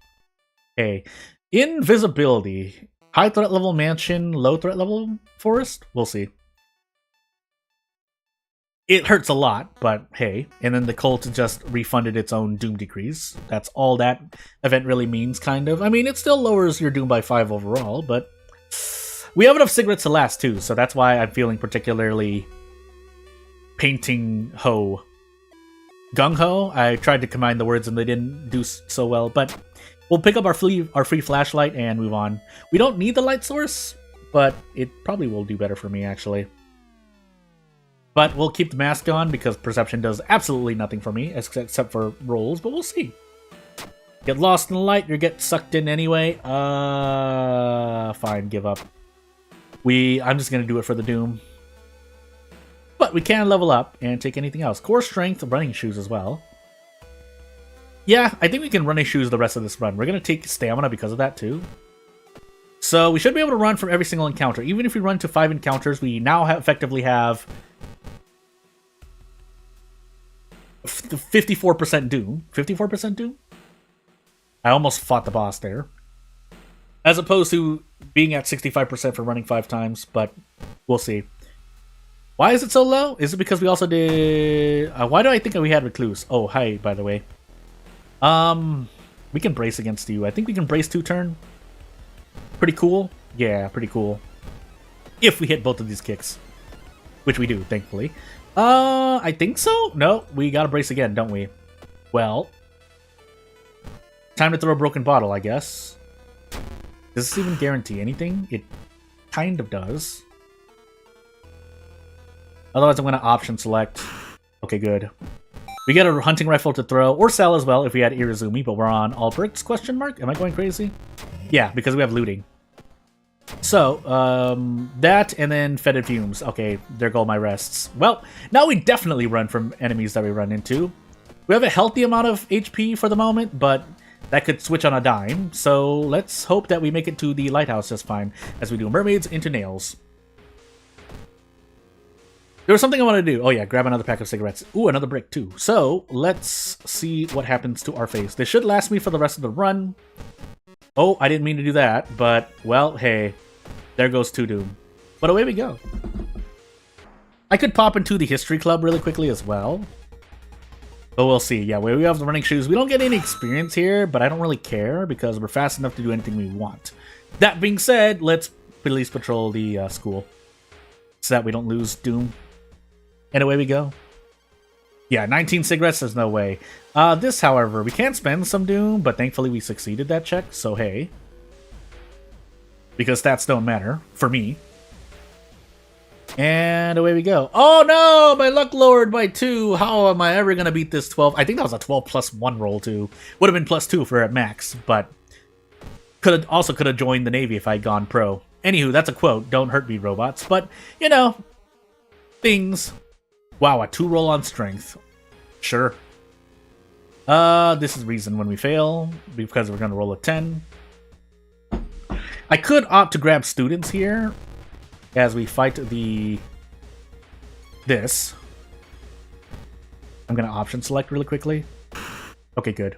Speaker 1: Hey. Invisibility. High threat level mansion, low threat level forest? We'll see. It hurts a lot, but hey. And then the cult just refunded its own doom decrease. That's all that event really means, kind of. I mean, it still lowers your doom by 5 overall, but... We have enough cigarettes to last, too, so that's why I'm feeling particularly painting-ho. Gung-ho? I tried to combine the words and they didn't do so well, but we'll pick up our free flashlight and move on. We don't need the light source, but it probably will do better for me, actually. But we'll keep the mask on because perception does absolutely nothing for me, except for rolls, but we'll see. Get lost in the light, you get sucked in anyway. Fine, give up. I'm just gonna do it for the doom. But we can level up and take anything else. Core strength, running shoes as well. Yeah, I think we can running shoes the rest of this run. We're gonna take stamina because of that too. So we should be able to run from every single encounter. Even if we run to 5 encounters, we now effectively have 54% doom. 54% doom? I almost fought the boss there. As opposed to being at 65% for running 5 times, but we'll see. Why is it so low? Is it because we also did... why do I think we had Recluse? Oh, hi, by the way. We can brace against you. I think we can brace 2-turn. Pretty cool. Yeah, pretty cool. If we hit both of these kicks. Which we do, thankfully. I think so? No, we gotta brace again, don't we? Well... time to throw a broken bottle, I guess. Does this even guarantee anything? It kind of does. Otherwise, I'm going to option select. Okay, good. We get a hunting rifle to throw, or sell as well if we had Irizumi, but we're on all bricks, question mark? Am I going crazy? Yeah, because we have looting. So, that and then fetid fumes. Okay, there go my rests. Well, now we definitely run from enemies that we run into. We have a healthy amount of HP for the moment, but that could switch on a dime. So let's hope that we make it to the lighthouse just fine as we do mermaids into nails. There was something I wanted to do. Oh yeah, grab another pack of cigarettes. Ooh, another brick too. So let's see what happens to our face. They should last me for the rest of the run. Oh, I didn't mean to do that, but, well, hey, there goes 2 doom. But away we go. I could pop into the history club really quickly as well. But we'll see. Yeah, we have the running shoes. We don't get any experience here, but I don't really care because we're fast enough to do anything we want. That being said, let's police patrol the school so that we don't lose doom. And away we go. Yeah, 19 cigarettes, there's no way. This, however, we can spend some doom, but thankfully we succeeded that check, so hey. Because stats don't matter, for me. And away we go. Oh no! My luck lowered by 2! How am I ever gonna beat this 12? I think that was a 12 plus 1 roll too. Would have been plus 2 for at max, but could have joined the Navy if I'd gone pro. Anywho, that's a quote. Don't hurt me, robots. But, you know, things. Wow, a 2 roll on strength. Sure. This is reason when we fail, because we're gonna roll a 10. I could opt to grab students here as we fight this. I'm gonna option select really quickly. Okay, good.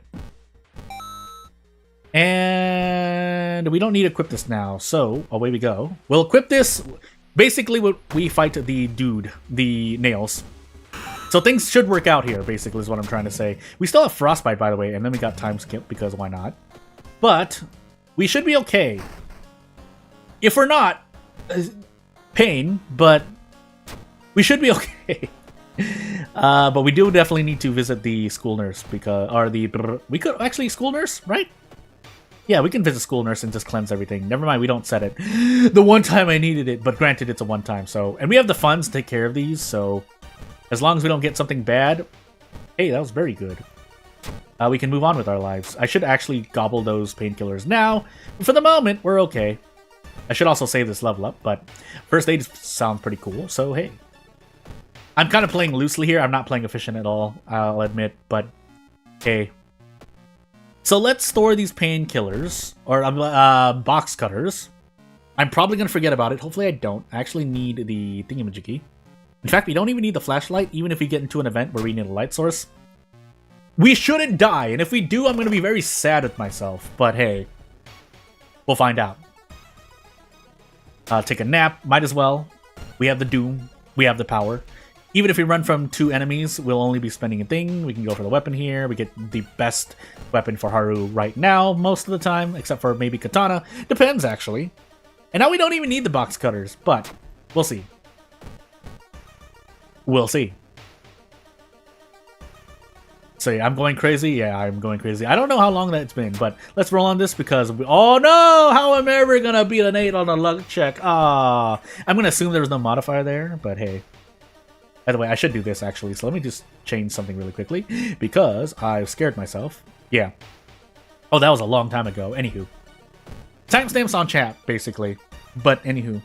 Speaker 1: And we don't need to equip this now, so away we go. We'll equip this. Basically, we fight the dude, the nails. So things should work out here, basically, is what I'm trying to say. We still have frostbite, by the way, and then we got time skip, because why not? But we should be okay. If we're not, pain, but we should be okay. But we do definitely need to visit the school nurse, because, we could, actually, school nurse, right? Yeah, we can visit school nurse and just cleanse everything. Never mind, we don't set it. The one time I needed it, but granted, it's a one time, so... And we have the funds to take care of these, so... As long as we don't get something bad... Hey, that was very good. We can move on with our lives. I should actually gobble those painkillers now, but for the moment, we're okay. I should also save this level up, but... First aid sounds pretty cool, so hey. I'm kind of playing loosely here. I'm not playing efficient at all, I'll admit, but... Hey. So let's store these painkillers, or box cutters. I'm probably going to forget about it. Hopefully I don't. I actually need the thingamajiggy. In fact, we don't even need the flashlight, even if we get into an event where we need a light source. We shouldn't die, and if we do, I'm going to be very sad with myself. But hey, we'll find out. Take a nap, might as well. We have the doom, we have the power. Even if we run from 2 enemies, we'll only be spending a thing. We can go for the weapon here. We get the best weapon for Haru right now, most of the time, except for maybe Katana. Depends, actually. And now we don't even need the box cutters, but we'll see. We'll see. So yeah, I'm going crazy. Yeah, I'm going crazy. I don't know how long that's been, but let's roll on this because oh no, how am I ever gonna beat an 8 on a luck check? Ah, I'm gonna assume there was no modifier there, but hey. By the way, I should do this actually. So let me just change something really quickly because I scared myself. Yeah. Oh, that was a long time ago. Anywho, timestamps on chat basically, but anywho.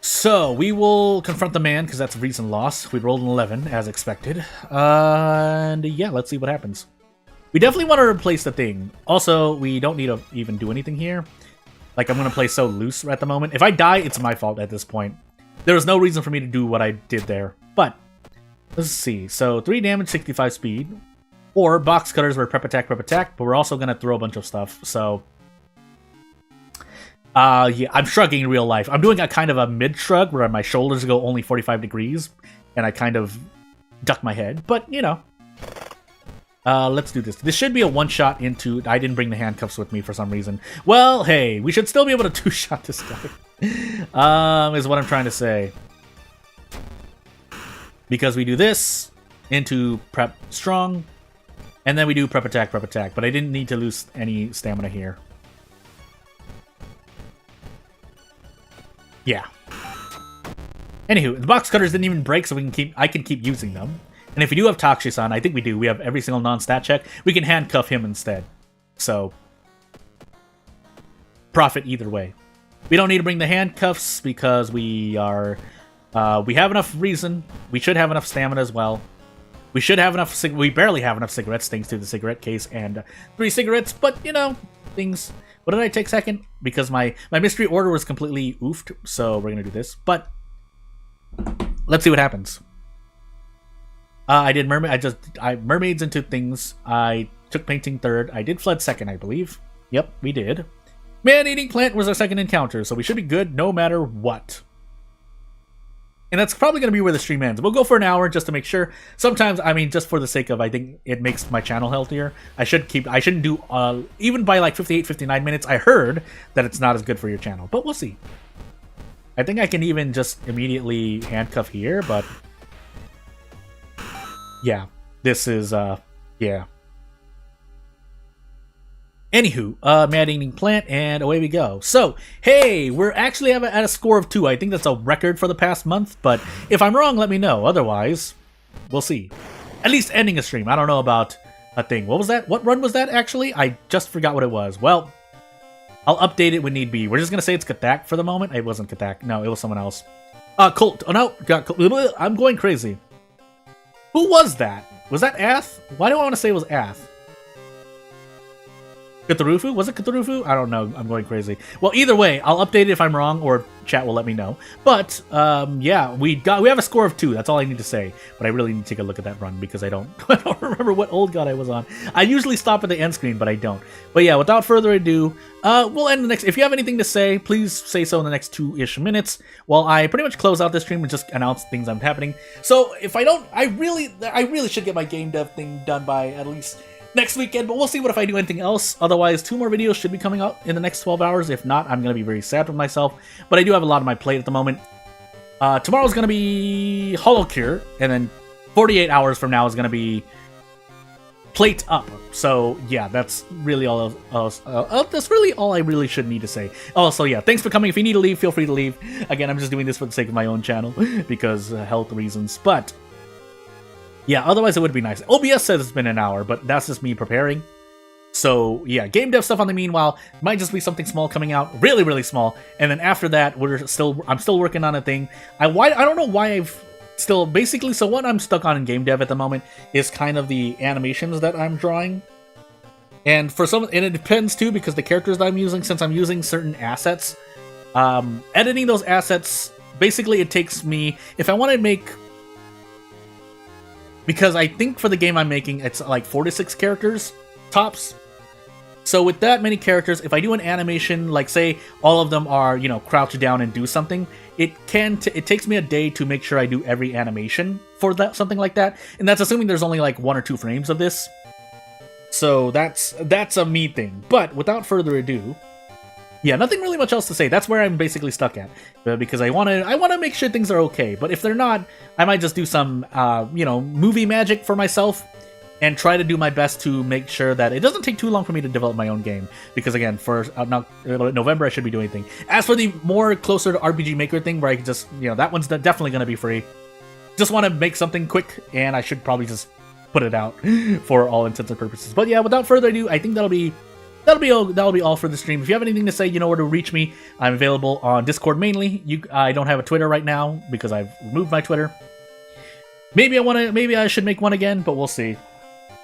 Speaker 1: So, we will confront the man, because that's a recent loss. We rolled an 11, as expected. And yeah, let's see what happens. We definitely want to replace the thing. Also, we don't need to even do anything here. Like, I'm going to play so loose at the moment. If I die, it's my fault at this point. There was no reason for me to do what I did there. But, let's see. So, 3 damage, 65 speed. Or, box cutters were prep attack, but we're also going to throw a bunch of stuff. So... yeah, I'm shrugging in real life. I'm doing a kind of a mid-shrug where my shoulders go only 45 degrees, and I kind of duck my head, but, you know. Let's do this. This should be a one-shot into... I didn't bring the handcuffs with me for some reason. Well, hey, we should still be able to two-shot this guy, is what I'm trying to say. Because we do this into prep strong, and then we do prep attack, but I didn't need to lose any stamina here. Yeah. Anywho, the box cutters didn't even break, so I can keep using them. And if we do have Takshisan, I think we do. We have every single non-stat check. We can handcuff him instead. So, profit either way. We don't need to bring the handcuffs because we are... we have enough reason. We should have enough stamina as well. We should have enough... We barely have enough cigarettes thanks to the cigarette case and 3 cigarettes. But, you know, things... What did I take second? Because my mystery order was completely oofed, so we're gonna do this. But let's see what happens. I did mermaid. Mermaids into things. I took painting third. I did flood second, I believe. Yep, we did. Man-eating plant was our second encounter, so we should be good no matter what. And that's probably going to be where the stream ends. We'll go for an hour just to make sure. Sometimes, I mean, just for the sake of, I think it makes my channel healthier. I shouldn't do, even by like 58, 59 minutes, I heard that it's not as good for your channel. But we'll see. I think I can even just immediately handcuff here, but... Yeah, this is, yeah. Anywho, man-eating plant, and away we go. So, hey, we're actually at a score of 2. I think that's a record for the past month, but if I'm wrong, let me know. Otherwise, we'll see. At least ending a stream. I don't know about a thing. What was that? What run was that, actually? I just forgot what it was. Well, I'll update it when need be. We're just going to say it's Katak for the moment. It wasn't Katak. No, it was someone else. Colt. Oh, no. I'm going crazy. Who was that? Was that Ath? Why do I want to say it was Ath? Cthulhu? Was it Cthulhu? I don't know. I'm going crazy. Well, either way, I'll update it if I'm wrong, or chat will let me know. But yeah, we have a score of 2. That's all I need to say. But I really need to take a look at that run because I don't remember what old god I was on. I usually stop at the end screen, but I don't. But yeah, without further ado, we'll end the next. If you have anything to say, please say so in the next 2-ish minutes. While I pretty much close out this stream and just announce things I'm happening. So if I don't, I really should get my game dev thing done by at least next weekend, but we'll see what if I do anything else. Otherwise, 2 more videos should be coming out in the next 12 hours. If not, I'm going to be very sad with myself. But I do have a lot on my plate at the moment. Tomorrow's going to be Hollow Cure, and then 48 hours from now is going to be Plate Up. So yeah, that's really all. That's really all I really should need to say. Also, yeah, thanks for coming. If you need to leave, feel free to leave. Again, I'm just doing this for the sake of my own channel because health reasons. But yeah, otherwise it would be nice. OBS says it's been an hour, but that's just me preparing. So yeah, game dev stuff on the meanwhile. Might just be something small coming out, really, really small. And then after that, I'm still working on a thing. I don't know why I've still basically. So what I'm stuck on in game dev at the moment is kind of the animations that I'm drawing. And it depends too because the characters that I'm using, since I'm using certain assets, editing those assets. Basically, it takes me if I want to make. Because I think for the game I'm making, it's like 4 to 6 characters, tops. So with that many characters, if I do an animation, like say all of them are, crouch down and do something, it takes me a day to make sure I do every animation for something like that. And that's assuming there's only like 1 or 2 frames of this. So that's a me thing. But without further ado, Yeah, nothing really much else to say. That's where I'm basically stuck at, because I want to make sure things are okay. But if they're not, I might just do some movie magic for myself and try to do my best to make sure that it doesn't take too long for me to develop my own game. Because again, for November I should be doing anything. As for the more closer to RPG Maker thing, where I can just that one's definitely going to be free. Just want to make something quick, and I should probably just put it out for all intents and purposes. But yeah, without further ado, I think that'll be all for the stream. If you have anything to say, you know where to reach me. I'm available on Discord mainly. I don't have a Twitter right now because I've removed my Twitter. Maybe I should make one again, but we'll see.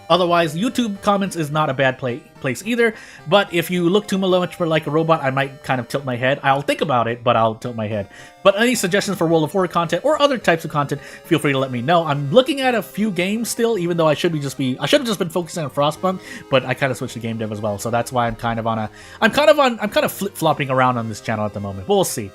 Speaker 1: Otherwise, YouTube comments is not a bad place either, but if you look too much like a robot, I might kind of tilt my head. I'll think about it, but I'll tilt my head. But any suggestions for World of War content or other types of content, feel free to let me know. I'm looking at a few games still, even though I should have just been focusing on Frostpunk, but I kind of switched to game dev as well, so that's why I'm kind of flip-flopping around on this channel at the moment. But we'll see.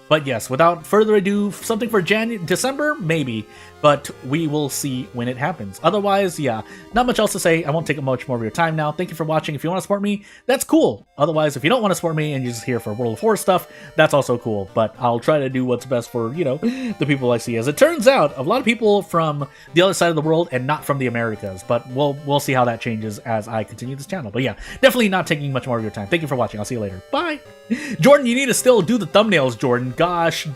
Speaker 1: But yes, without further ado, something for December, maybe, but we will see when it happens. Otherwise, yeah, not much else to say. I won't take up much more of your time now. Thank you for watching. If you want to support me, that's cool. Otherwise, if you don't want to support me and you're just here for World of War stuff, that's also cool. But I'll try to do what's best for, the people I see. As it turns out, a lot of people from the other side of the world and not from the Americas. But we'll see how that changes as I continue this channel. But yeah, definitely not taking much more of your time. Thank you for watching. I'll see you later. Bye! Jordan, you need to still do the thumbnails, Jordan. Gosh